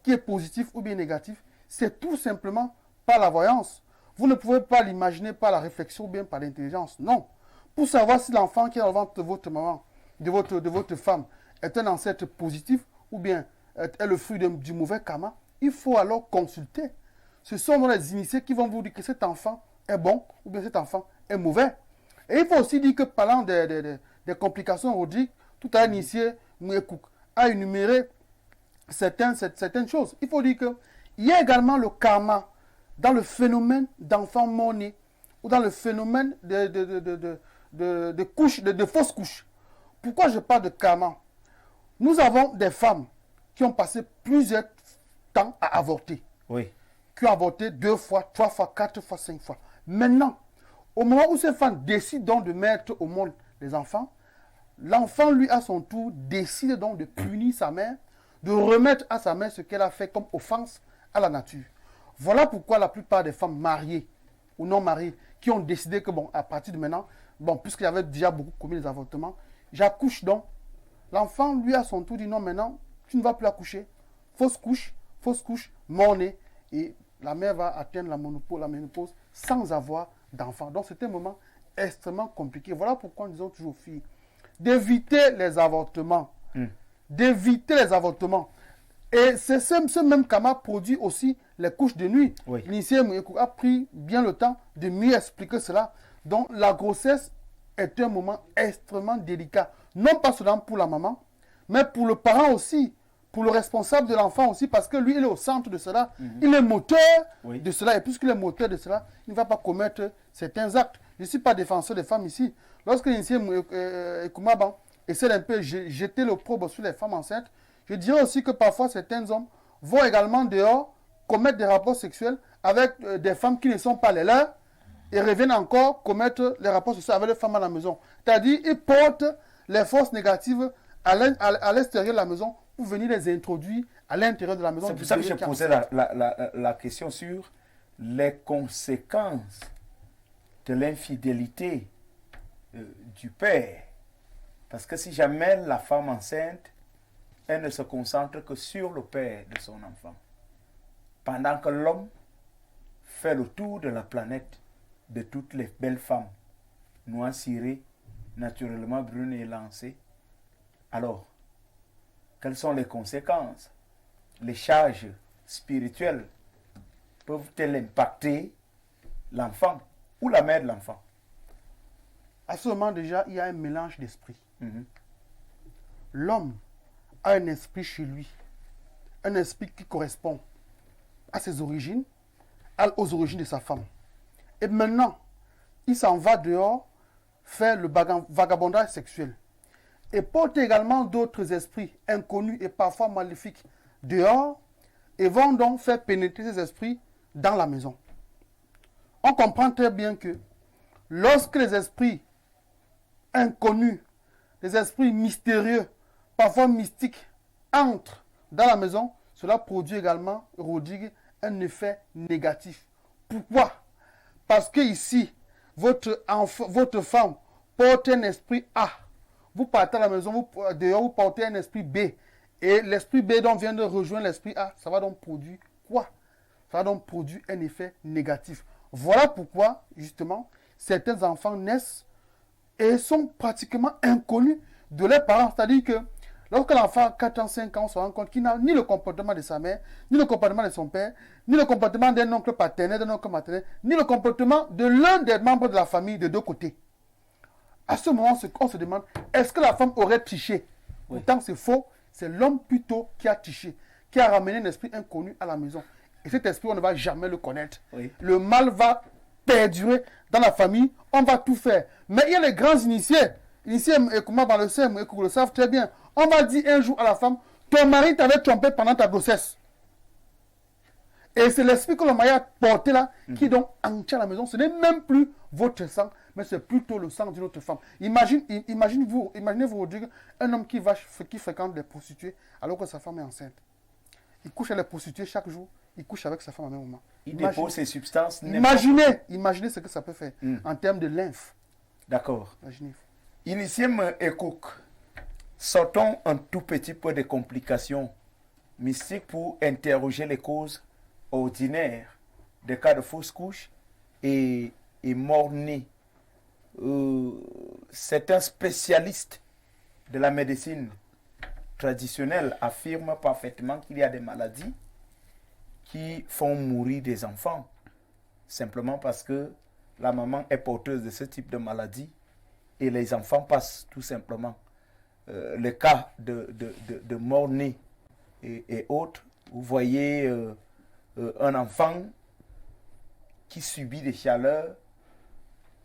qui est positif ou bien négatif, c'est tout simplement par la voyance. Vous ne pouvez pas l'imaginer par la réflexion ou bien par l'intelligence. Non. Pour savoir si l'enfant qui est dans le ventre de votre maman, de votre femme, est un ancêtre positif ou bien est le fruit du mauvais karma, il faut alors consulter. Ce sont les initiés qui vont vous dire que cet enfant est bon ou bien cet enfant est mauvais. Et il faut aussi dire que parlant des complications, Rodrigue, tout à l'initié a énuméré certaines choses. Il faut dire qu'il y a également le karma dans le phénomène d'enfants mort-nés ou dans le phénomène de fausses couches. Pourquoi je parle de karma? Nous avons des femmes qui ont passé plusieurs temps à avorter. Oui. Qui ont avorté 2 fois, 3 fois, 4 fois, 5 fois. Maintenant, au moment où ces femmes décident donc de mettre au monde les enfants, l'enfant, lui, à son tour, décide donc de punir sa mère, de remettre à sa mère ce qu'elle a fait comme offense à la nature. Voilà pourquoi la plupart des femmes mariées ou non mariées qui ont décidé que, bon, à partir de maintenant, bon, puisqu'il y avait déjà beaucoup commis les avortements, j'accouche donc. L'enfant, lui, à son tour, dit non, maintenant, tu ne vas plus accoucher. Fausse couche, mort-né. Et la mère va atteindre la ménopause sans avoir d'enfant. Donc, c'est un moment extrêmement compliqué. Voilà pourquoi nous disons toujours aux filles d'éviter les avortements. D'éviter les avortements. Et c'est ce même karma produit aussi les couches de nuit. Oui. L'initié a pris bien le temps de mieux expliquer cela. Donc, la grossesse est un moment extrêmement délicat. Non pas seulement pour la maman, mais pour le parent aussi, pour le responsable de l'enfant aussi, parce que lui, il est au centre de cela. Il est moteur de cela. Et puisqu'il est moteur de cela, il ne va pas commettre certains actes. Je ne suis pas défenseur des femmes ici. Lorsque l'initié Ekoumaban essaie d'un peu jeter l'opprobre sur les femmes enceintes, je dirais aussi que parfois certains hommes vont également dehors commettre des rapports sexuels avec des femmes qui ne sont pas les leurs et reviennent encore commettre les rapports sexuels avec les femmes à la maison. C'est-à-dire, ils portent les forces négatives à l'extérieur de la maison pour venir les introduire à l'intérieur de la maison. C'est pour ça que j'ai posé la question sur les conséquences de l'infidélité du père. Parce que si jamais la femme enceinte, elle ne se concentre que sur le père de son enfant, pendant que l'homme fait le tour de la planète de toutes les belles femmes, noires cirées, naturellement brunes et lancées, alors, quelles sont les conséquences? Les charges spirituelles peuvent-elles impacter l'enfant ou la mère de l'enfant? À ce moment déjà, il y a un mélange d'esprit. L'homme a un esprit chez lui, un esprit qui correspond à ses origines, aux origines de sa femme. Et maintenant, il s'en va dehors faire le vagabondage sexuel. Et porte également d'autres esprits inconnus et parfois maléfiques dehors et vont donc faire pénétrer ces esprits dans la maison. On comprend très bien que lorsque les esprits inconnus, les esprits mystérieux, parfois mystiques, entrent dans la maison, cela produit également, Rodrigue, un effet négatif. Pourquoi? Parce que ici, votre femme porte un esprit A. Vous partez à la maison, dehors, vous portez un esprit B. Et l'esprit B donc vient de rejoindre l'esprit A. Ça va donc produire quoi? Ça va donc produire un effet négatif. Voilà pourquoi, justement, certains enfants naissent et sont pratiquement inconnus de leurs parents. C'est-à-dire que Lorsque l'enfant a 4 ans, 5 ans, on se rend compte qu'il n'a ni le comportement de sa mère, ni le comportement de son père, ni le comportement d'un oncle paternel, d'un oncle maternel, ni le comportement de l'un des membres de la famille de deux côtés. À ce moment, on se demande, est-ce que la femme aurait triché? Oui. Pourtant, c'est faux. C'est l'homme plutôt qui a triché, qui a ramené un esprit inconnu à la maison. Et cet esprit, on ne va jamais le connaître. Oui. Le mal va perdurer dans la famille, on va tout faire. Mais il y a les grands initiés. Initiés, et comment dans le SEM, et que vous le savez très bien. On va dire un jour à la femme, ton mari t'avait trompé pendant ta grossesse. Et c'est l'esprit que le mari a porté là, qui donc entretient la maison. Ce n'est même plus votre sang, mais c'est plutôt le sang d'une autre femme. Imaginez-vous, Rodrigue, un homme qui fréquente les prostituées alors que sa femme est enceinte. Il couche avec les prostituées chaque jour, il couche avec sa femme au même moment. Il dépose ces substances. Imaginez ce que ça peut faire en termes de lymphe. D'accord. Imaginez-vous. Initié Ekouk, sortons un tout petit peu des complications mystiques pour interroger les causes ordinaires des cas de fausse couche et mort-né. Certains spécialistes de la médecine traditionnelle affirment parfaitement qu'il y a des maladies qui font mourir des enfants simplement parce que la maman est porteuse de ce type de maladie et les enfants passent tout simplement. Le cas de mort-né et autres, vous voyez un enfant qui subit des chaleurs,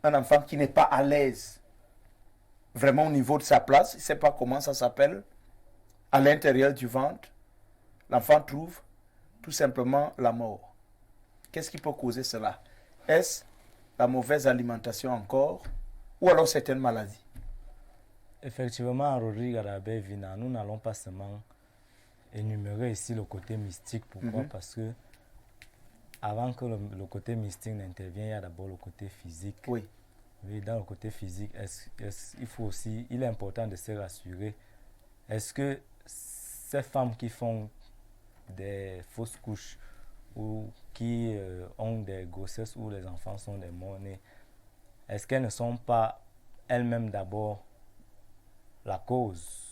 un enfant qui n'est pas à l'aise vraiment au niveau de sa place, il ne sait pas comment ça s'appelle, à l'intérieur du ventre, l'enfant trouve tout simplement la mort. Qu'est-ce qui peut causer cela? Est-ce la mauvaise alimentation encore ou alors certaines maladies? Effectivement, Rodrigue Adalbert Vina, nous n'allons pas seulement énumérer ici le côté mystique. Pourquoi? Parce que avant que le côté mystique n'intervienne, il y a d'abord le côté physique. Oui. Oui, dans le côté physique, il est important de se rassurer. Est-ce que ces femmes qui font des fausses couches ou qui ont des grossesses où les enfants sont des morts-nés, est-ce qu'elles ne sont pas elles-mêmes d'abord la cause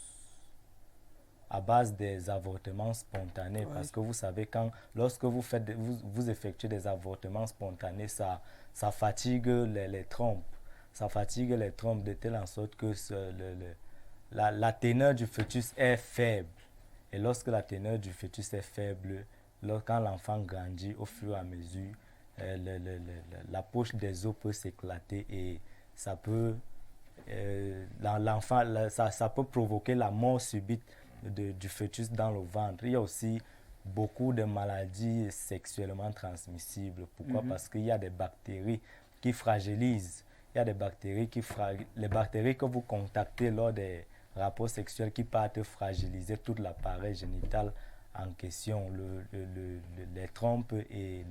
à base des avortements spontanés? Oui. Parce que vous savez, lorsque vous effectuez des avortements spontanés, ça fatigue les trompes. Ça fatigue les trompes de telle en sorte que la teneur du fœtus est faible. Et lorsque la teneur du fœtus est faible, quand l'enfant grandit au fur et à mesure, la poche des os peut s'éclater et ça peut, ça peut provoquer la mort subite du fœtus dans le ventre. Il y a aussi beaucoup de maladies sexuellement transmissibles. Pourquoi? Parce qu'il y a des bactéries qui fragilisent. Il y a des bactéries les bactéries que vous contactez lors des rapports sexuels qui peuvent fragiliser tout l'appareil génital en question, les trompes et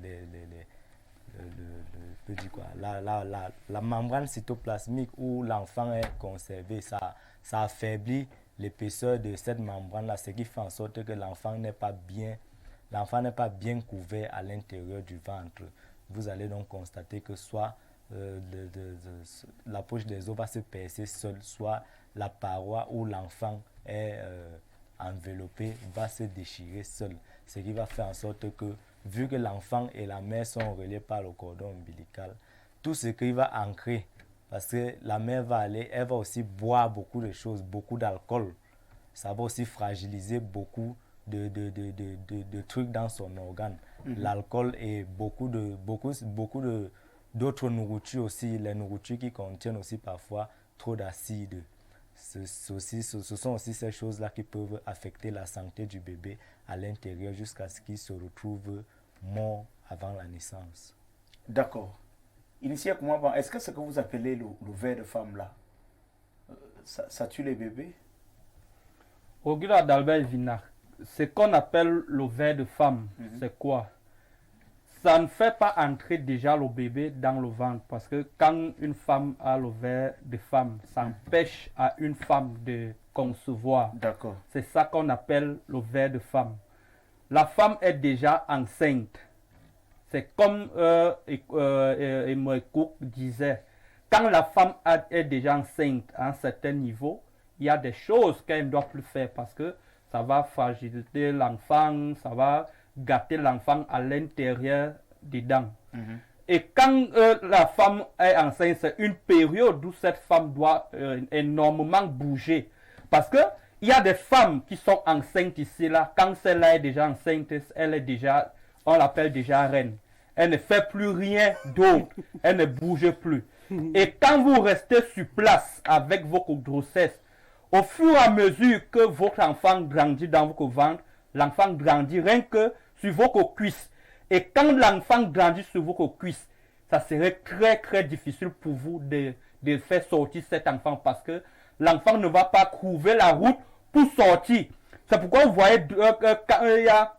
la membrane cytoplasmique où l'enfant est conservé. Ça affaiblit l'épaisseur de cette membrane-là, ce qui fait en sorte que l'enfant n'est pas bien couvert à l'intérieur du ventre. Vous allez donc constater que soit la poche des os va se percer seule, soit la paroi où l'enfant est enveloppé va se déchirer seul. Ce qui va faire en sorte que, vu que l'enfant et la mère sont reliés par le cordon ombilical, tout ce qui va ancrer, parce que la mère elle va aussi boire beaucoup de choses, beaucoup d'alcool. Ça va aussi fragiliser beaucoup de trucs dans son organe. L'alcool et beaucoup d'autres nourritures aussi, les nourritures qui contiennent aussi parfois trop d'acide. Ce sont aussi ces choses-là qui peuvent affecter la santé du bébé à l'intérieur jusqu'à ce qu'il se retrouve mort avant la naissance. D'accord. Initié comment, est-ce que ce que vous appelez le ver de femme là, ça tue les bébés? Rodrigue Adalbert Vina, ce qu'on appelle le ver de femme, c'est quoi? Ça ne fait pas entrer déjà le bébé dans le ventre, parce que quand une femme a le ver de femme, ça empêche à une femme de concevoir. D'accord. C'est ça qu'on appelle le ver de femme. La femme est déjà enceinte. C'est comme Emory Cook disait, quand la femme est déjà enceinte à un certain niveau, il y a des choses qu'elle ne doit plus faire parce que ça va fragiliser l'enfant, ça va gâter l'enfant à l'intérieur dedans. Et quand la femme est enceinte, c'est une période où cette femme doit énormément bouger. Parce que il y a des femmes qui sont enceintes ici, là. Quand celle-là est déjà enceinte, elle est déjà, on l'appelle déjà reine. Elle ne fait plus rien d'autre. Elle ne bouge plus. Et quand vous restez sur place avec vos grossesses, au fur et à mesure que votre enfant grandit dans votre ventre, l'enfant grandit rien que sur vos cuisses. Et quand l'enfant grandit sur vos cuisses, ça serait très très difficile pour vous de faire sortir cet enfant parce que l'enfant ne va pas trouver la route pour sortir. C'est pourquoi vous voyez quand il y a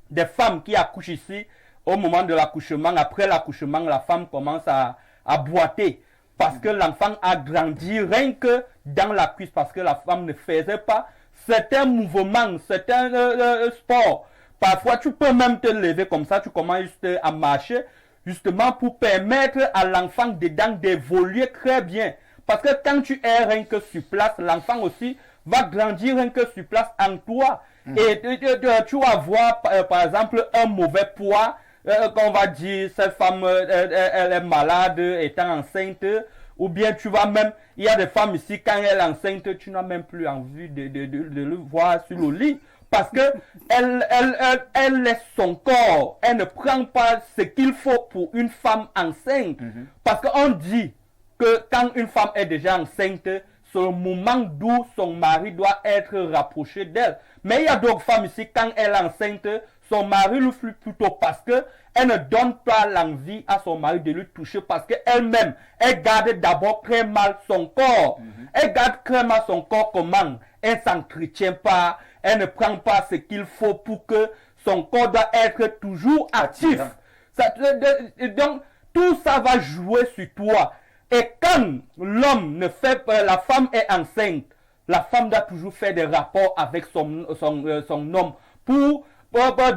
des femmes qui accouchent ici, au moment de l'accouchement, après l'accouchement, la femme commence à boiter parce que l'enfant a grandi rien que dans la cuisse parce que la femme ne faisait pas certains mouvements, certains sports. Parfois, tu peux même te lever comme ça, tu commences juste à marcher, justement pour permettre à l'enfant dedans d'évoluer très bien. Parce que quand tu es rien que sur place, l'enfant aussi va grandir rien que sur place en toi. Et tu vas voir, par exemple, un mauvais poids, qu'on va dire, cette femme, elle est malade, étant enceinte, ou bien tu vas même, il y a des femmes ici, quand elle est enceinte, tu n'as même plus envie de le voir sur le lit. Parce que elle laisse son corps, elle ne prend pas ce qu'il faut pour une femme enceinte. Parce qu'on dit que quand une femme est déjà enceinte, c'est le moment d'où son mari doit être rapproché d'elle. Mais il y a d'autres femmes ici, quand elle est enceinte, son mari le fuit plutôt parce que elle ne donne pas l'envie à son mari de lui toucher parce qu'elle-même, elle garde d'abord très mal son corps. Elle garde très mal son corps comment? Elle ne s'entretient pas, elle ne prend pas ce qu'il faut pour que son corps doit être toujours actif. Donc, tout ça va jouer sur toi. Et quand l'homme ne fait pas, la femme est enceinte, la femme doit toujours faire des rapports avec son homme pour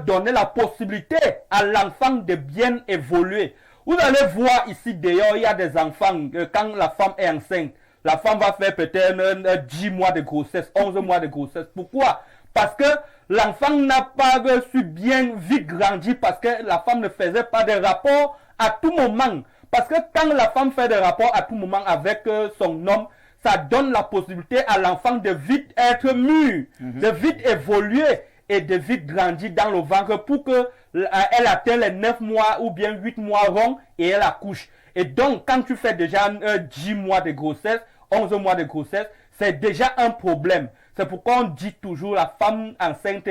donner la possibilité à l'enfant de bien évoluer. Vous allez voir ici d'ailleurs, il y a des enfants, quand la femme est enceinte, la femme va faire peut-être 10 mois de grossesse, 11 mois de grossesse. Pourquoi? Parce que l'enfant n'a pas su bien vite grandir parce que la femme ne faisait pas de rapports à tout moment. Parce que quand la femme fait des rapports à tout moment avec son homme, ça donne la possibilité à l'enfant de vite être mûr, de vite évoluer et de vite grandir dans le ventre pour qu'elle atteigne les 9 mois ou bien 8 mois ronds et elle accouche. Et donc, quand tu fais déjà 10 mois de grossesse, 11 mois de grossesse, c'est déjà un problème. C'est pourquoi on dit toujours la femme enceinte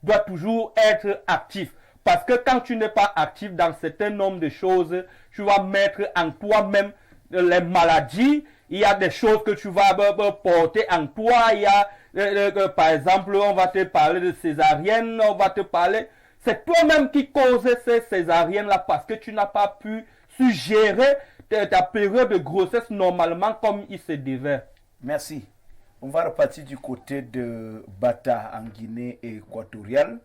doit toujours être active. Parce que quand tu n'es pas actif dans certain nombre de choses, tu vas mettre en toi-même les maladies. Il y a des choses que tu vas porter en toi. Il y a, par exemple, on va te parler de césarienne, on va te parler. C'est toi-même qui cause ces césariennes-là parce que tu n'as pas pu gérer ta période de grossesse normalement comme il se devait. Merci. On va repartir du côté de Bata en Guinée équatoriale.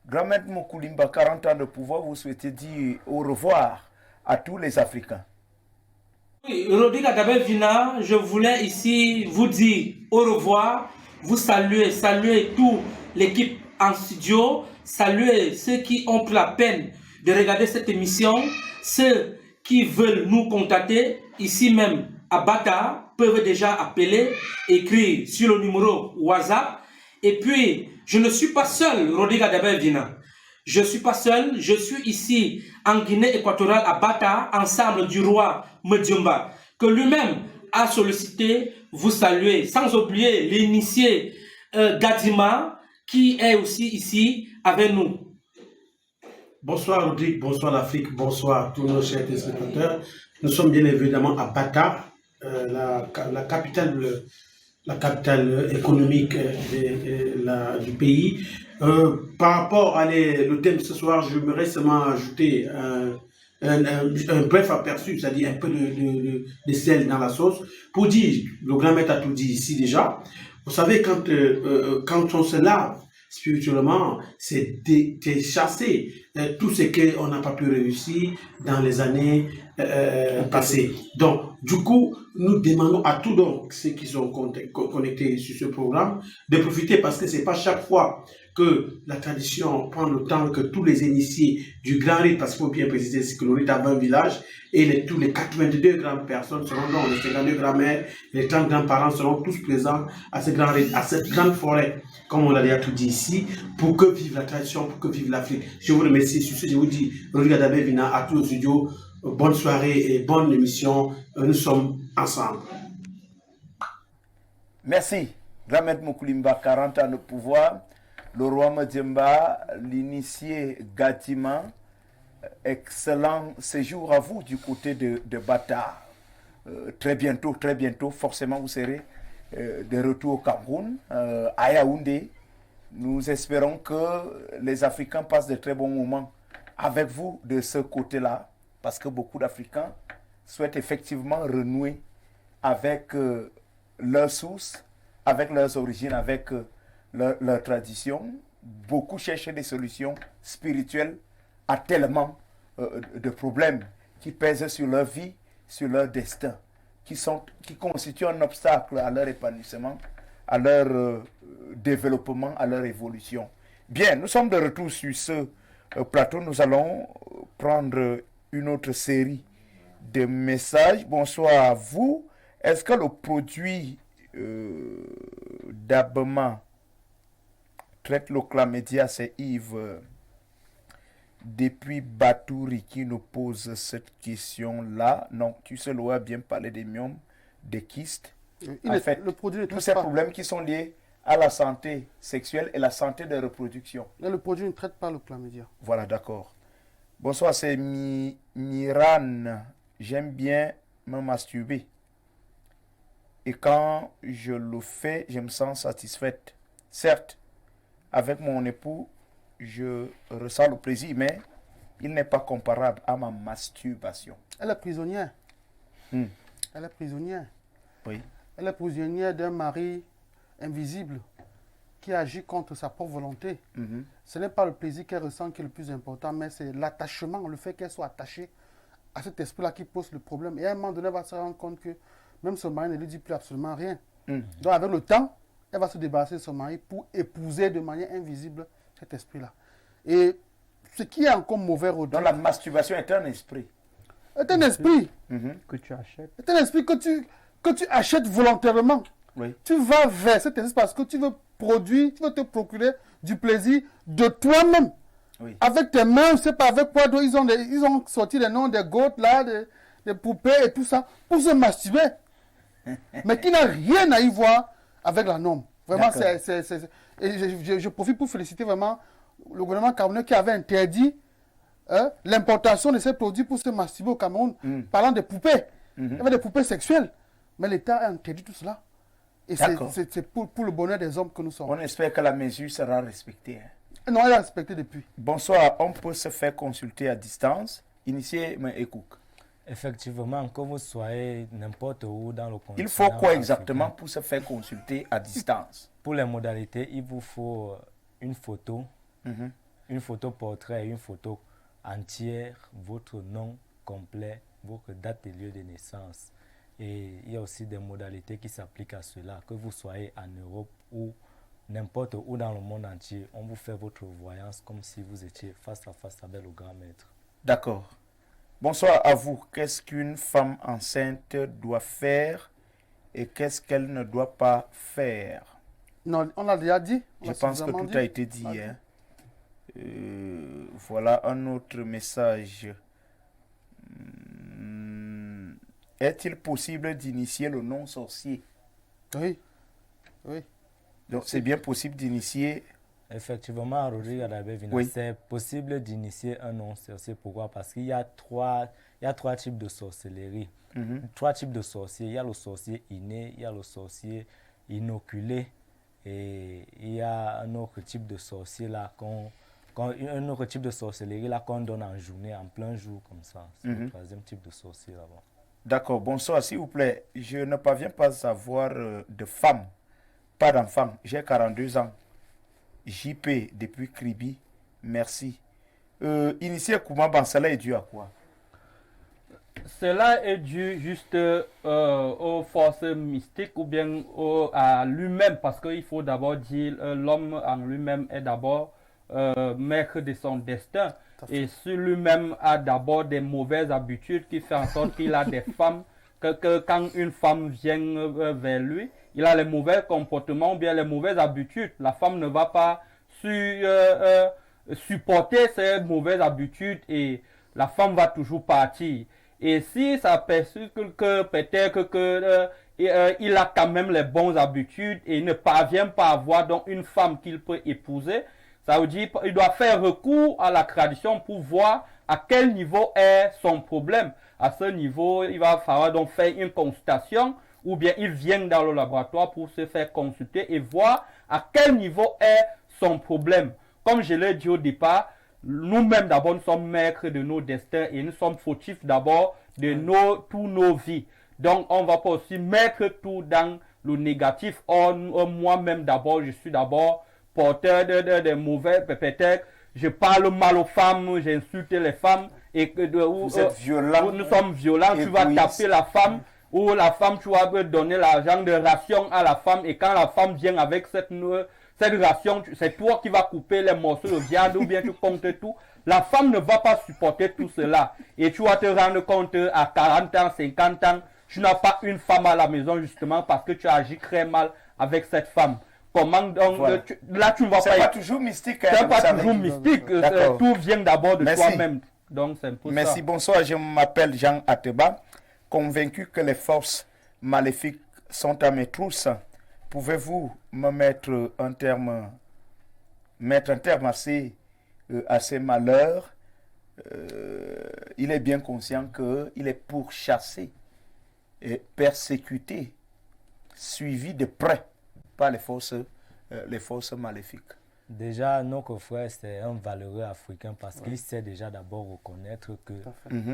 Grand-maître Mokoulimba, 40 ans de pouvoir, vous souhaitez dire au revoir à tous les Africains. Oui, Rodrigue Adabel Vina, je voulais ici vous dire au revoir, vous saluer toute l'équipe en studio, saluer ceux qui ont pris la peine de regarder cette émission, ceux qui veulent nous contacter, ici même à Bata, peuvent déjà appeler, écrire sur le numéro WhatsApp. Et puis, je ne suis pas seul, Rodrigue Adabel Vina. Je ne suis pas seul, je suis ici en Guinée équatoriale à Bata, ensemble du roi Madiomba, que lui-même a sollicité vous saluer, sans oublier l'initié Gadima, qui est aussi ici avec nous. Bonsoir Rodrigue, bonsoir l'Afrique, bonsoir tous nos chers téléspectateurs. Nous sommes bien évidemment à Bata, la capitale économique du pays. Par rapport à le thème de ce soir, je voudrais seulement ajouter un bref aperçu, c'est-à-dire un peu de sel dans la sauce, pour dire, le grand maître a tout dit ici déjà, vous savez, quand on se lave, spirituellement, c'est de chasser tout ce qu'on n'a pas pu réussir dans les années passées. Donc, du coup, nous demandons à tous donc, ceux qui sont connectés sur ce programme de profiter parce que c'est pas chaque fois que la tradition prend le temps que tous les initiés du grand rite, parce qu'il faut bien préciser que le rite a 20 villages, et tous les 82 grandes personnes seront donc, les 52 grands-mères, les 30 grands-parents seront tous présents à ce grand rite, à cette grande forêt, comme on l'a déjà tout dit ici, pour que vive la tradition, pour que vive l'Afrique. Je vous remercie. Sur ce, je vous dis, Rodrigue Adabé Vina, à tous les studios, bonne soirée et bonne émission. Nous sommes ensemble. Merci. Grand Maître Moukulimba, 40 ans de pouvoir. Le roi Madiemba, l'initié Gatima, excellent séjour à vous du côté de Bata. Très bientôt, forcément, vous serez de retour au Cameroun, à Yaoundé. Nous espérons que les Africains passent de très bons moments avec vous de ce côté-là, parce que beaucoup d'Africains souhaitent effectivement renouer avec leurs sources, avec leurs origines, avec leur tradition. Beaucoup cherchent des solutions spirituelles à tellement de problèmes qui pèsent sur leur vie, sur leur destin, qui constituent un obstacle à leur épanouissement, à leur développement, à leur évolution. Bien, nous sommes de retour sur ce plateau. Nous allons prendre une autre série de messages. Bonsoir à vous. Est-ce que le produit d'Abema traite le chlamydia? C'est Yves depuis Batouri qui nous pose cette question-là. Non, tu sais, l'on a bien parlé des myomes, des kystes. En fait, le produit tous ces problèmes qui sont liés à la santé sexuelle et la santé de reproduction. Là, le produit ne traite pas le chlamydia. Voilà, d'accord. Bonsoir, c'est Miran. J'aime bien me masturber. Et quand je le fais, je me sens satisfaite. Certes, avec mon époux, je ressens le plaisir, mais il n'est pas comparable à ma masturbation. Elle est prisonnière. Hmm. Elle est prisonnière. Oui. Elle est prisonnière d'un mari invisible qui agit contre sa propre volonté. Mhm. Ce n'est pas le plaisir qu'elle ressent qui est le plus important, mais c'est l'attachement, le fait qu'elle soit attachée à cet esprit-là qui pose le problème. Et à un moment donné, elle va se rendre compte que même son mari ne lui dit plus absolument rien. Mhm. Donc avec le temps, elle va se débarrasser de son mari pour épouser de manière invisible cet esprit-là. Et ce qui est encore mauvais au Donc la masturbation est un esprit. C'est un esprit. Mhm. Que tu achètes. C'est un esprit que tu achètes volontairement. Oui. Tu vas vers cet esprit parce que tu veux produire, tu veux te procurer du plaisir de toi-même. Oui. Avec tes mains, je ne sais pas avec quoi, ils ont sorti les noms des goats, là, des poupées et tout ça, pour se masturber. Mais qui n'a rien à y voir avec la norme. Vraiment, et je profite pour féliciter vraiment le gouvernement camerounais qui avait interdit l'importation de ces produits pour se masturber au Cameroun, parlant des poupées. Il y avait des poupées sexuelles. Mais l'État a interdit tout cela. Et c'est pour le bonheur des hommes que nous sommes. On espère que la mesure sera respectée. Hein. Non, elle est respectée depuis. Bonsoir, on peut se faire consulter à distance. Initié Ekouk. Effectivement, que vous soyez n'importe où dans le continent. Il faut quoi exactement pour se faire consulter à distance? Pour les modalités, il vous faut une photo, une photo portrait, une photo entière, votre nom complet, votre date et lieu de naissance. Et il y a aussi des modalités qui s'appliquent à cela, que vous soyez en Europe ou n'importe où dans le monde entier. On vous fait votre voyance comme si vous étiez face à face avec le grand maître. D'accord. Bonsoir à vous. Qu'est-ce qu'une femme enceinte doit faire et qu'est-ce qu'elle ne doit pas faire? Non, on l'a déjà dit. Je pense que tout a été dit. Hein. Voilà un autre message. Est-il possible d'initier le non-sorcier? Oui. Oui. Donc c'est bien possible d'initier. Effectivement, Rodrigue Adabé Vina, oui. C'est possible d'initier un non-sorcier. Pourquoi? Parce qu'il y a trois types de sorcellerie. Trois types de sorciers. Il y a le sorcier inné, il y a le sorcier inoculé et il y a un autre type de sorcier là un autre type de sorcellerie là qu'on donne en journée, en plein jour comme ça. C'est le troisième type de sorcier là-bas. D'accord, bonsoir, s'il vous plaît. Je ne parviens pas à avoir de femme, pas d'enfant. J'ai 42 ans. JP depuis Kribi, merci. Initié Kouma Bansala est dû à quoi? Cela est dû juste aux forces mystiques ou bien à lui-même, parce qu'il faut d'abord dire l'homme en lui-même est d'abord maître de son destin. Et sur lui-même a d'abord des mauvaises habitudes qui font en sorte qu'il a des femmes, que quand une femme vient vers lui, il a les mauvais comportements ou bien les mauvaises habitudes. La femme ne va pas supporter ces mauvaises habitudes et la femme va toujours partir. Et si ça perçoit que peut-être il a quand même les bonnes habitudes et ne parvient pas à avoir donc une femme qu'il peut épouser, ça veut dire qu'il doit faire recours à la tradition pour voir à quel niveau est son problème. À ce niveau, il va falloir donc faire une consultation ou bien il vient dans le laboratoire pour se faire consulter et voir à quel niveau est son problème. Comme je l'ai dit au départ, nous-mêmes d'abord nous sommes maîtres de nos destins et nous sommes fautifs d'abord de tous nos vies. Donc on ne va pas aussi mettre tout dans le négatif. Moi-même d'abord, je suis d'abord porteur de mauvais, peut-être je parle mal aux femmes, j'insulte les femmes et vous êtes violent, nous sommes violents, tu vas taper la femme ou la femme, tu vas donner l'argent de ration à la femme et quand la femme vient avec cette ration, c'est toi qui vas couper les morceaux de viande ou bien tu comptes tout. La femme ne va pas supporter tout cela. Et tu vas te rendre compte à 40 ans, 50 ans, tu n'as pas une femme à la maison justement parce que tu agis très mal avec cette femme. Comment donc voilà. Là tu ne vas pas... C'est pas toujours mystique. C'est pas toujours mystique. Tout vient d'abord de toi-même. Donc c'est un peu Merci. ça. Bonsoir, je m'appelle Jean Ateba. Convaincu que les forces maléfiques sont à mes trousses, pouvez-vous me mettre un terme à ces malheurs? Il est bien conscient qu'il est pourchassé et persécuté, suivi de près par les forces maléfiques. Déjà, notre frère, c'est un valeureux africain parce qu'il sait déjà d'abord reconnaître que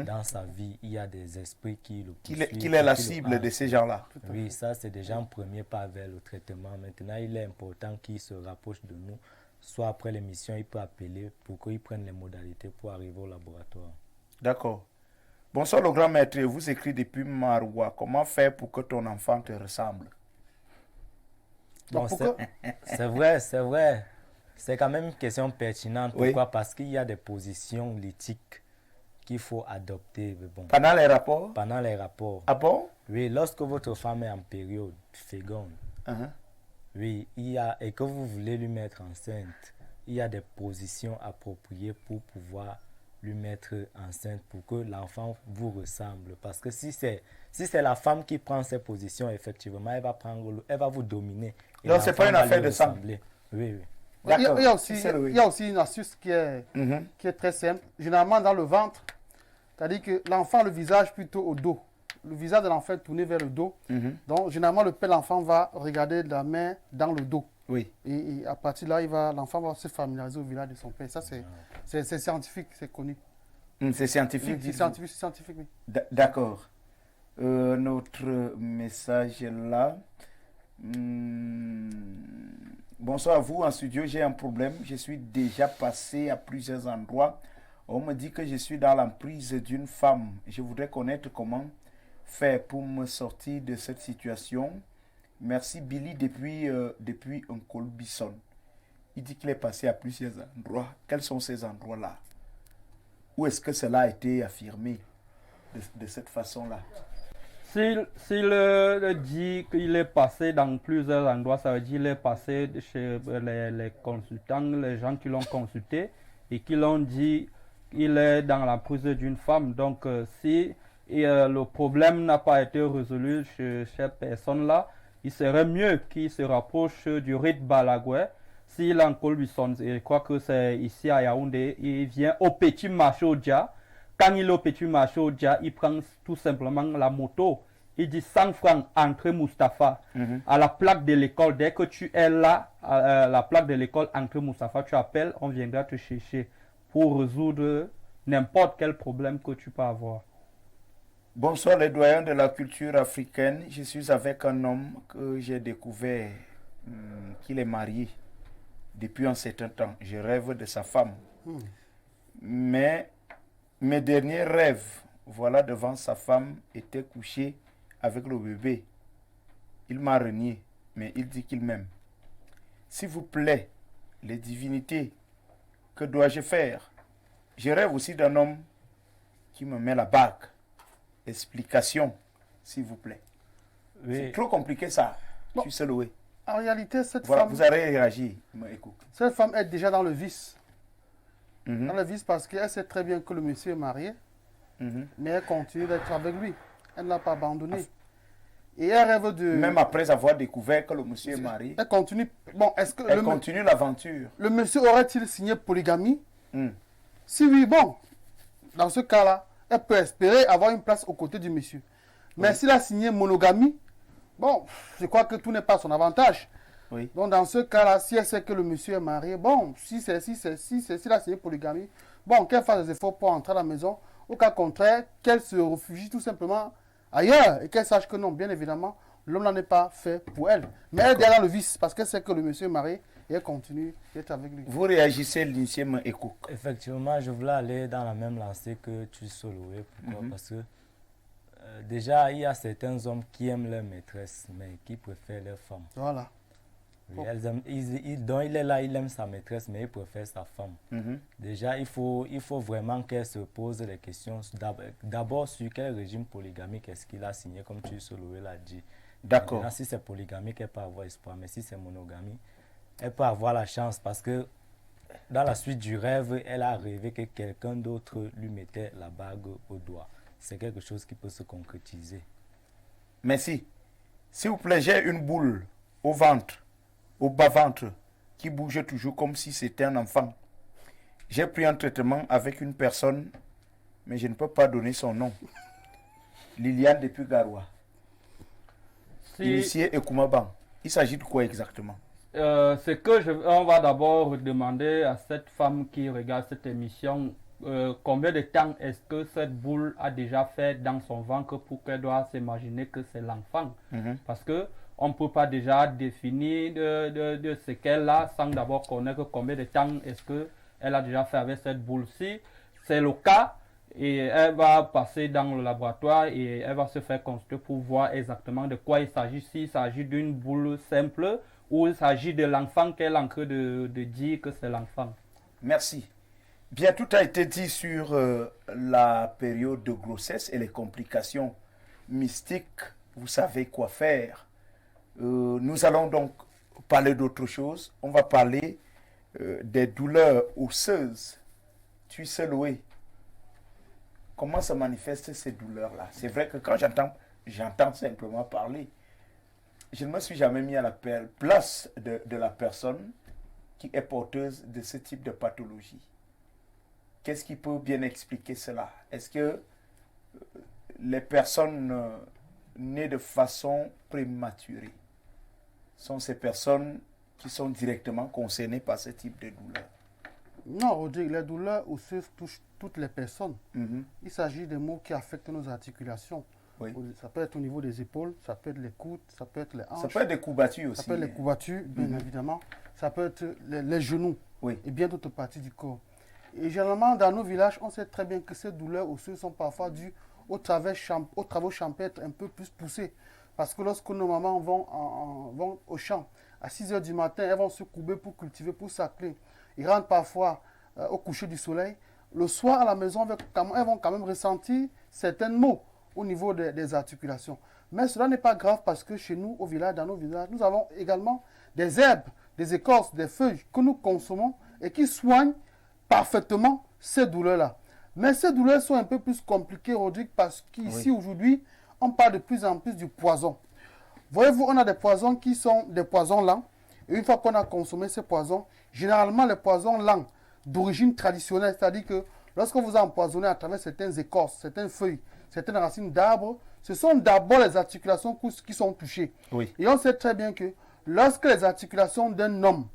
dans sa vie, il y a des esprits qui le poursuivent. Qu'il est la cible de ces gens-là. Oui, ça c'est déjà un premier pas vers le traitement. Maintenant, il est important qu'il se rapproche de nous. Soit après l'émission, il peut appeler pour qu'il prenne les modalités pour arriver au laboratoire. D'accord. Bonsoir le grand maître, vous écrit depuis Maroua. Comment faire pour que ton enfant te ressemble? Bon, c'est vrai. C'est quand même une question pertinente. Pourquoi? Oui. Parce qu'il y a des positions lithiques qu'il faut adopter. Bon, pendant les rapports? Pendant les rapports. Ah bon? Oui, lorsque votre femme est en période féconde, oui, et que vous voulez lui mettre enceinte, il y a des positions appropriées pour pouvoir lui mettre enceinte pour que l'enfant vous ressemble. Parce que si c'est la femme qui prend ces positions, effectivement, elle va vous dominer. Donc, ce n'est pas une affaire de sang. Oui, oui. Il y a aussi une astuce qui est très simple. Généralement, dans le ventre, c'est-à-dire que l'enfant, le visage plutôt au dos. Le visage de l'enfant est tourné vers le dos. Donc, généralement, le père de l'enfant va regarder la main dans le dos. Oui. Et à partir de là, l'enfant va se familiariser au visage de son père. Ça, c'est scientifique, c'est connu. C'est scientifique? Oui, c'est scientifique, oui. D'accord. Notre message là. Bonsoir à vous en studio, j'ai un problème. Je suis déjà passé à plusieurs endroits. On me dit que je suis dans l'emprise d'une femme. Je voudrais connaître comment faire pour me sortir de cette situation. Merci Billy depuis un Colbison. Il dit qu'il est passé à plusieurs endroits. Quels sont ces endroits-là? Où est-ce que cela a été affirmé de cette façon-là? S'il dit qu'il est passé dans plusieurs endroits, ça veut dire qu'il est passé chez les consultants, les gens qui l'ont consulté et qui l'ont dit qu'il est dans la prise d'une femme. Donc, si le problème n'a pas été résolu chez cette personne-là, il serait mieux qu'il se rapproche du rite Balagoué. S'il est en Colbison, je crois que c'est ici à Yaoundé, il vient au petit marché au Dja. Quand il est au petit marché au Dja, il prend tout simplement la moto. Il dit 100 francs, entrée Mustapha, à la plaque de l'école. Dès que tu es là, à la plaque de l'école, entrée Mustapha, tu appelles, on viendra te chercher pour résoudre n'importe quel problème que tu peux avoir. Bonsoir les doyens de la culture africaine. Je suis avec un homme que j'ai découvert qu'il est marié. depuis un certain temps. Je rêve de sa femme. Mais mes derniers rêves, voilà, devant sa femme, étaient couchés avec le bébé. Il m'a renié, mais il dit qu'il m'aime. S'il vous plaît, les divinités, que dois-je faire? Je rêve aussi d'un homme qui me met la bague. Explication, s'il vous plaît. Oui. C'est trop compliqué ça. Bon. Tu sais louer. En réalité, Voilà, vous allez réagir. Écoute. cette femme est déjà dans le vice. Mhm, Dans le vice parce qu'elle sait très bien que le monsieur est marié, mhm. mais elle continue d'être avec lui. Elle ne l'a pas abandonné. Et elle rêve de... Même après avoir découvert que le monsieur est marié, Elle continue... Bon, est-ce que elle continue l'aventure. le monsieur aurait-il signé polygamie? Hmm. Si oui, bon, dans ce cas-là, elle peut espérer avoir une place aux côtés du monsieur. Mais s'il a signé monogamie, bon, je crois que tout n'est pas à son avantage. Oui. Donc dans ce cas-là, si elle sait que le monsieur est marié, bon, s'il a signé polygamie, bon, qu'elle fasse des efforts pour entrer à la maison. Au cas contraire, qu'elle se réfugie tout simplement ailleurs et qu'elle sache que non, bien évidemment, l'homme n'en est pas fait pour elle. Mais elle est derrière le vice parce qu'elle sait que le monsieur est marié et elle continue d'être avec lui. Vous réagissez, l'initié Ekouk. Effectivement, je voulais aller dans la même lancée que tu Soloé. Pourquoi? Parce que déjà, il y a certains hommes qui aiment leur maîtresse, mais qui préfèrent leur femme. Voilà. Oui, donc il est là, il aime sa maîtresse, mais il préfère sa femme. Mhm. Déjà, il faut vraiment qu'elle se pose les questions. D'abord, sur quel régime polygamique est-ce qu'il a signé, comme tu Soloé l'a dit. D'accord. Maintenant, si c'est polygamique, elle peut avoir espoir, mais si c'est monogamie, elle peut avoir la chance parce que dans la suite du rêve, elle a rêvé que quelqu'un d'autre lui mettait la bague au doigt. C'est quelque chose qui peut se concrétiser. Merci. S'il vous plaît, j'ai une boule au ventre, au bas-ventre, qui bouge toujours comme si c'était un enfant. J'ai pris un traitement avec une personne, mais je ne peux pas donner son nom. Liliane depuis Garoua. Initié Ekoumaban. Il s'agit de quoi exactement? C'est que on va d'abord demander à cette femme qui regarde cette émission combien de temps est-ce que cette boule a déjà fait dans son ventre pour qu'elle doit s'imaginer que c'est l'enfant. Parce que on ne peut pas déjà définir de ce qu'elle a sans d'abord connaître combien de temps est-ce qu'elle a déjà fait avec cette boule. Si c'est le cas, et elle va passer dans le laboratoire et elle va se faire consulter pour voir exactement de quoi il s'agit. S'il s'agit d'une boule simple ou il s'agit de l'enfant qu'elle est en train de dire que c'est l'enfant. Merci. Bien, tout a été dit sur la période de grossesse et les complications mystiques. Vous savez quoi faire. Nous allons donc parler d'autre chose. On va parler des douleurs osseuses. Tu sais, Loué, comment se manifestent ces douleurs-là? C'est vrai que quand j'entends simplement parler, je ne me suis jamais mis à la place de la personne qui est porteuse de ce type de pathologie. Qu'est-ce qui peut bien expliquer cela? Est-ce que les personnes nées de façon prématurée sont ces personnes qui sont directement concernées par ce type de douleur? Non, Rodrigue, les douleurs osseuses touchent toutes les personnes. Mhm. Il s'agit des maux qui affectent nos articulations. Oui. Ça peut être au niveau des épaules, ça peut être les coudes, ça peut être les hanches. Ça peut être des courbatures aussi. Ça peut être les courbatures, bien évidemment. Ça peut être les genoux Oui. et bien d'autres parties du corps. Et généralement, dans nos villages, on sait très bien que ces douleurs osseuses sont parfois dues aux travaux champêtres un peu plus poussés. Parce que lorsque nos mamans vont au champ, à 6 h du matin, elles vont se courber pour cultiver, pour sacler. Ils rentrent parfois au coucher du soleil. Le soir, à la maison, elles vont quand même ressentir certains maux au niveau des articulations. Mais cela n'est pas grave parce que chez nous, au village, dans nos villages, nous avons également des herbes, des écorces, des feuilles que nous consommons et qui soignent parfaitement ces douleurs-là. Mais ces douleurs sont un peu plus compliquées, Rodrigue, parce qu'ici, aujourd'hui, on parle de plus en plus du poison. Voyez-vous, on a des poisons qui sont des poisons lents. Et une fois qu'on a consommé ces poisons, généralement les poisons lents d'origine traditionnelle, c'est-à-dire que lorsque vous empoisonnez à travers certaines écorces, certaines feuilles, certaines racines d'arbres, ce sont d'abord les articulations qui sont touchées. Oui. Et on sait très bien que lorsque les articulations d'un homme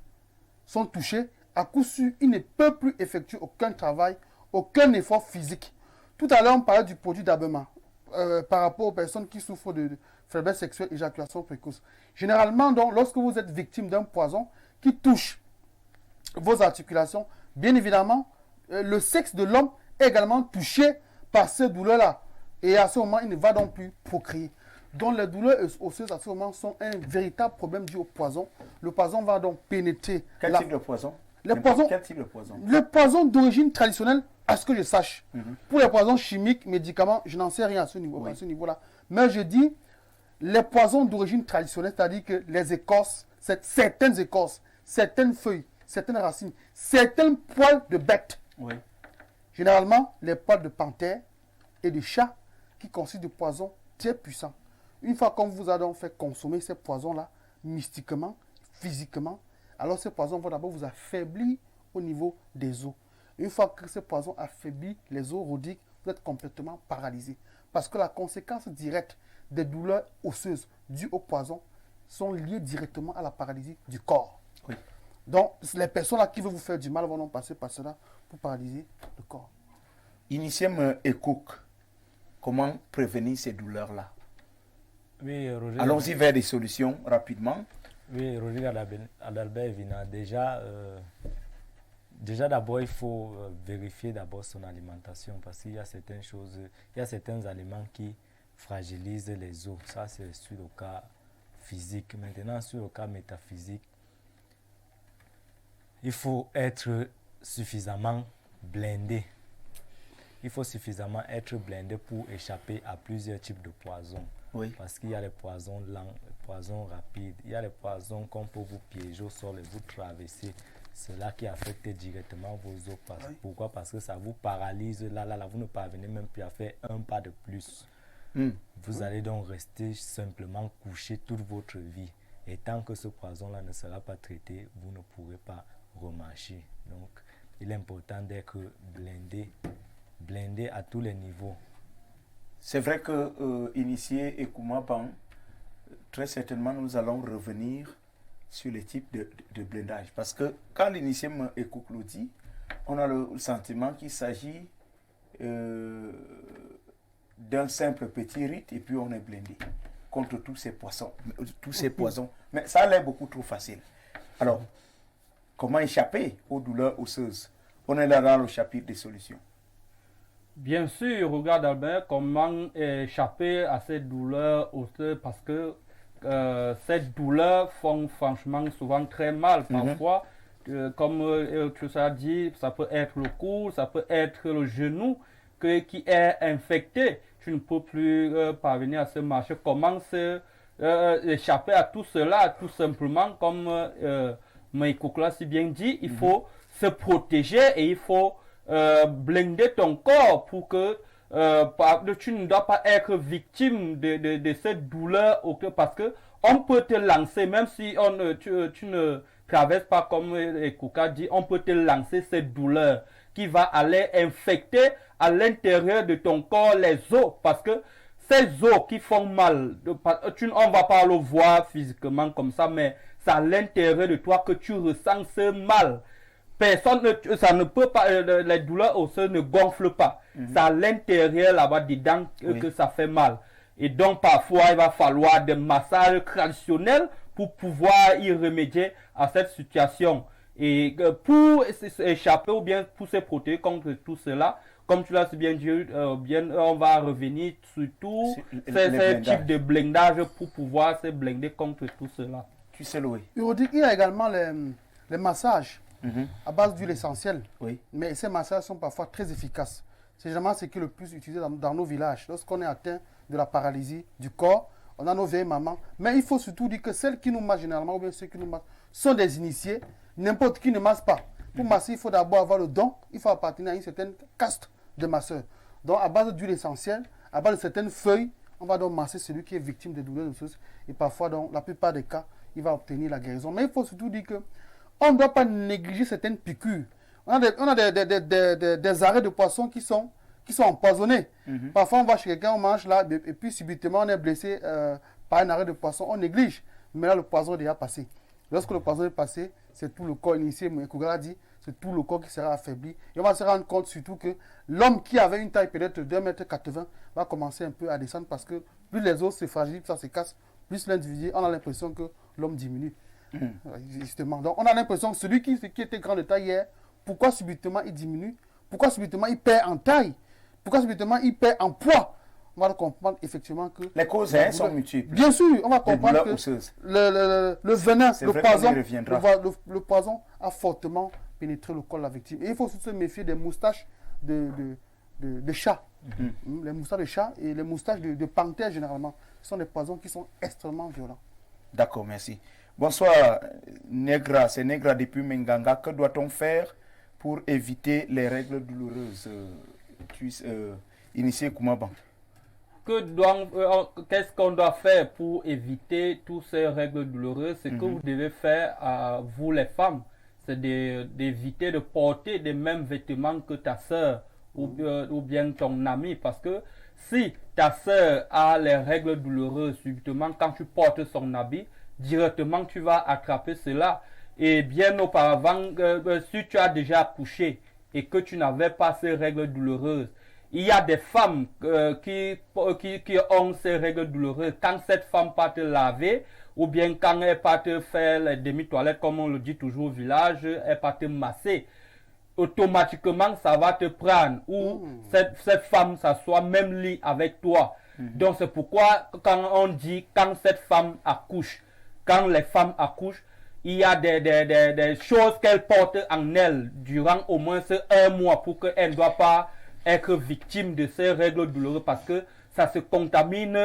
sont touchées, à coup sûr, il ne peut plus effectuer aucun travail, aucun effort physique. Tout à l'heure, on parlait du produit d'Abema par rapport aux personnes qui souffrent de faiblesse sexuelle, éjaculation précoce. Généralement, donc, lorsque vous êtes victime d'un poison qui touche vos articulations, bien évidemment, le sexe de l'homme est également touché par ces douleurs-là. Et à ce moment, il ne va donc plus procréer. Donc les douleurs osseuses à ce moment sont un véritable problème dû au poison. Le poison va donc pénétrer. Quel type de poison? Quel type de poison? Le poison d'origine traditionnelle, à ce que je sache. Pour les poisons chimiques, médicaments, je n'en sais rien à ce niveau-là. Mais je dis, les poisons d'origine traditionnelle, c'est-à-dire que les écorces, certaines écorces, certaines feuilles, certaines racines, certains poils de bêtes. Oui. Généralement, les poils de panthère et de chat qui constituent des poisons très puissants. Une fois qu'on vous a donc fait consommer ces poisons-là, mystiquement, physiquement, alors ces poisons vont d'abord vous affaiblir au niveau des os. Une fois que ces poisons affaiblit les os rodiques, vous êtes complètement paralysé. Parce que la conséquence directe des douleurs osseuses dues au poison sont liées directement à la paralysie du corps. Oui. Donc, les personnes là qui veulent vous faire du mal vont donc passer par cela pour paralyser le corps. Initiez-moi Ekouk. Comment prévenir ces douleurs-là? Oui, Roger. Allons-y vers des solutions rapidement. Oui, Roger Adalbert Vina, déjà d'abord, il faut vérifier d'abord son alimentation parce qu'il y a certaines choses, il y a certains aliments qui fragilisent les os. Ça, c'est sur le cas physique. Maintenant, sur le cas métaphysique, il faut être suffisamment blindé. Il faut suffisamment être blindé pour échapper à plusieurs types de poisons. Oui. Parce qu'il y a les poisons lents, les poisons rapides, il y a les poisons qu'on peut vous piéger au sol et vous traverser. C'est là qui affecte directement vos os. Oui. Pourquoi? Parce que ça vous paralyse. Là, vous ne parvenez même plus à faire un pas de plus. Vous allez donc rester simplement couché toute votre vie. Et tant que ce poison-là ne sera pas traité, vous ne pourrez pas remarcher. Donc, il est important d'être blindé à tous les niveaux. C'est vrai que initié et Koumaban, très certainement nous allons revenir sur les types de blindage. Parce que quand l'initié Ekouk le dit, on a le sentiment qu'il s'agit d'un simple petit rite et puis on est blindé contre tous ces poissons, tous ces poisons. Mais ça a l'air beaucoup trop facile. Alors, comment échapper aux douleurs osseuses? On est là dans le chapitre des solutions. Bien sûr, regarde Albert, comment échapper à ces douleurs osseuses parce que ces douleurs font franchement souvent très mal. Parfois, comme tu as dit, ça peut être le cou, ça peut être le genou qui est infecté. Tu ne peux plus parvenir à se marcher. Comment échapper à tout cela? Tout simplement, comme Maïkoukla si bien dit, il faut se protéger et il faut blinder ton corps pour que tu ne dois pas être victime de cette douleur parce que on peut te lancer, même si tu ne traverses pas comme Kouka dit, on peut te lancer cette douleur qui va aller infecter à l'intérieur de ton corps les os parce que ces os qui font mal, on va pas le voir physiquement comme ça, mais c'est à l'intérieur de toi que tu ressens ce mal. Ça ne peut pas, les douleurs osseuses ne gonflent pas. C'est à l'intérieur là-bas dedans que ça fait mal. Et donc parfois il va falloir des massages traditionnels pour pouvoir y remédier à cette situation. Et pour échapper ou bien pour se protéger contre tout cela, comme tu l'as si bien dit, on va revenir sur tous ces types de blindage pour pouvoir se blinder contre tout cela. Tu sais, Louis. Il y a également les massages à base d'huile essentielle. Oui. Mais ces massages sont parfois très efficaces. C'est généralement ce qui est le plus utilisé dans nos villages. Lorsqu'on est atteint de la paralysie du corps, on a nos vieilles mamans. Mais il faut surtout dire que celles qui nous massent généralement, ou bien ceux qui nous massent, sont des initiés. N'importe qui ne masse pas. Pour masser, il faut d'abord avoir le don. Il faut appartenir à une certaine caste de masseurs. Donc, à base d'huile essentielle, à base de certaines feuilles, on va donc masser celui qui est victime de douleurs osseuses. Et parfois, dans la plupart des cas, il va obtenir la guérison. Mais il faut surtout dire que on ne doit pas négliger certaines piqûres. On a des arrêts de poissons qui sont empoisonnés. Parfois, on va chez quelqu'un, on mange là, et puis subitement, on est blessé par un arrêt de poisson. On néglige. Mais là, le poison est déjà passé. Lorsque le poison est passé, c'est tout le corps initié. Mais Kougala dit, c'est tout le corps qui sera affaibli. Et on va se rendre compte surtout que l'homme qui avait une taille peut-être de 2,80 m va commencer un peu à descendre parce que plus les os se fragilisent, ça se casse, plus l'individu, on a l'impression que l'homme diminue. Justement. Donc, on a l'impression que celui qui était grand de taille hier, pourquoi subitement il diminue? Pourquoi subitement il perd en taille? Pourquoi subitement il perd en poids? On va comprendre effectivement que... Les causes sont multiples. Bien sûr, on va comprendre que le venin, le poison a fortement pénétré le corps de la victime. Et il faut aussi se méfier des moustaches de chat. Les moustaches de chat et les moustaches de panthère généralement. Ce sont des poisons qui sont extrêmement violents. D'accord, merci. Bonsoir, Negra. C'est Negra depuis Menganga. Que doit-on faire pour éviter les règles douloureuses? Initié Koumaban. Qu'est-ce qu'on doit faire pour éviter toutes ces règles douloureuses? Ce que vous devez faire, vous les femmes, c'est d'éviter de porter les mêmes vêtements que ta soeur ou bien ton ami. Parce que si ta soeur a les règles douloureuses subitement, quand tu portes son habit, directement tu vas attraper cela. Et bien auparavant, si tu as déjà accouché et que tu n'avais pas ces règles douloureuses, il y a des femmes qui ont ces règles douloureuses. Quand cette femme part te laver, ou bien quand elle part te faire les demi-toilettes, comme on le dit toujours au village, elle part te masser, automatiquement ça va te prendre. Ou cette femme s'assoit même lit avec toi. Donc c'est pourquoi quand on dit, quand cette femme accouche, quand les femmes accouchent, il y a des choses qu'elles portent en elles durant au moins un mois pour qu'elles ne doivent pas être victime de ces règles douloureuses parce que ça se contamine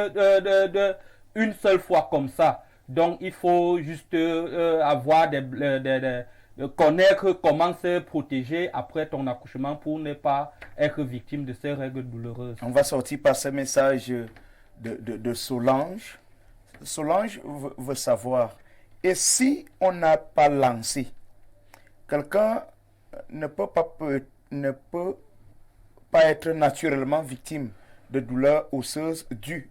une seule fois comme ça. Donc il faut juste avoir connaître comment se protéger après ton accouchement pour ne pas être victime de ces règles douloureuses. On va sortir par ce message de Solange. Solange veut savoir, et si on n'a pas lancé, quelqu'un ne peut pas être naturellement victime de douleurs osseuses dues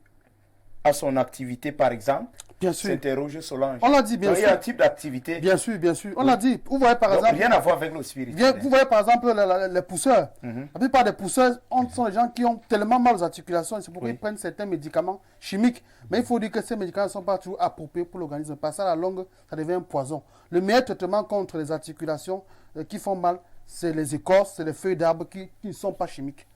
à son activité, par exemple? Bien sûr. S'interroge Solange. On l'a dit, bien sûr. Il y a un type d'activité. Bien sûr, bien sûr. On l'a dit. Vous voyez par exemple. Rien à voir avec le spirituel. Vous voyez par exemple les pousseurs. La plupart des pousseurs sont des gens qui ont tellement mal aux articulations. C'est pourquoi ils prennent certains médicaments chimiques. Mais il faut dire que ces médicaments ne sont pas toujours appropriés pour l'organisme. Parce qu'à la longue, ça devient un poison. Le meilleur traitement contre les articulations qui font mal, c'est les écorces, c'est les feuilles d'arbres qui ne sont pas chimiques.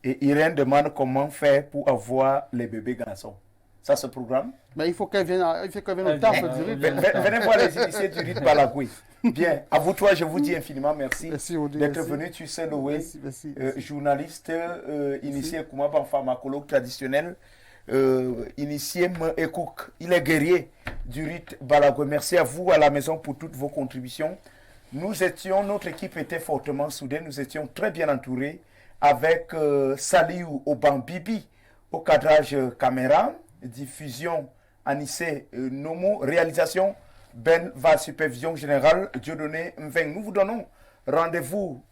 Et Irène demande comment faire pour avoir les bébés garçons. Ça, ce programme? Mais il faut qu'elle vienne au temple du rite. Venez voir les initiés du rite Balagoué. Bien, à vous trois, je vous dis infiniment merci d'être venu. Tu sais, Loé, journaliste, initié Koumaban, pharmacologue traditionnel, initié Ekouk. Il est guerrier du rite Balagoué. Merci à vous, à la maison, pour toutes vos contributions. Notre équipe était fortement soudée, nous étions très bien entourés avec Saliou Obambibi au cadrage caméra, diffusion Anissé Nomo, réalisation Ben va supervision générale Dieudonné Mveng. Nous vous donnons rendez-vous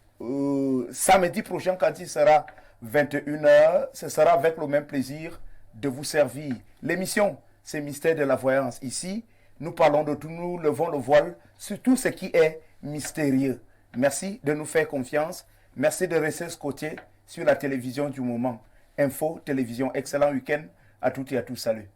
samedi prochain quand il sera 21h. Ce sera avec le même plaisir de vous servir. L'émission, c'est Mystère de la Voyance. Ici, nous parlons de tout, nous levons le voile sur tout ce qui est mystérieux. Merci de nous faire confiance. Merci de rester scotché sur la télévision du moment. Info, télévision, excellent week-end à toutes et à tous. Salut.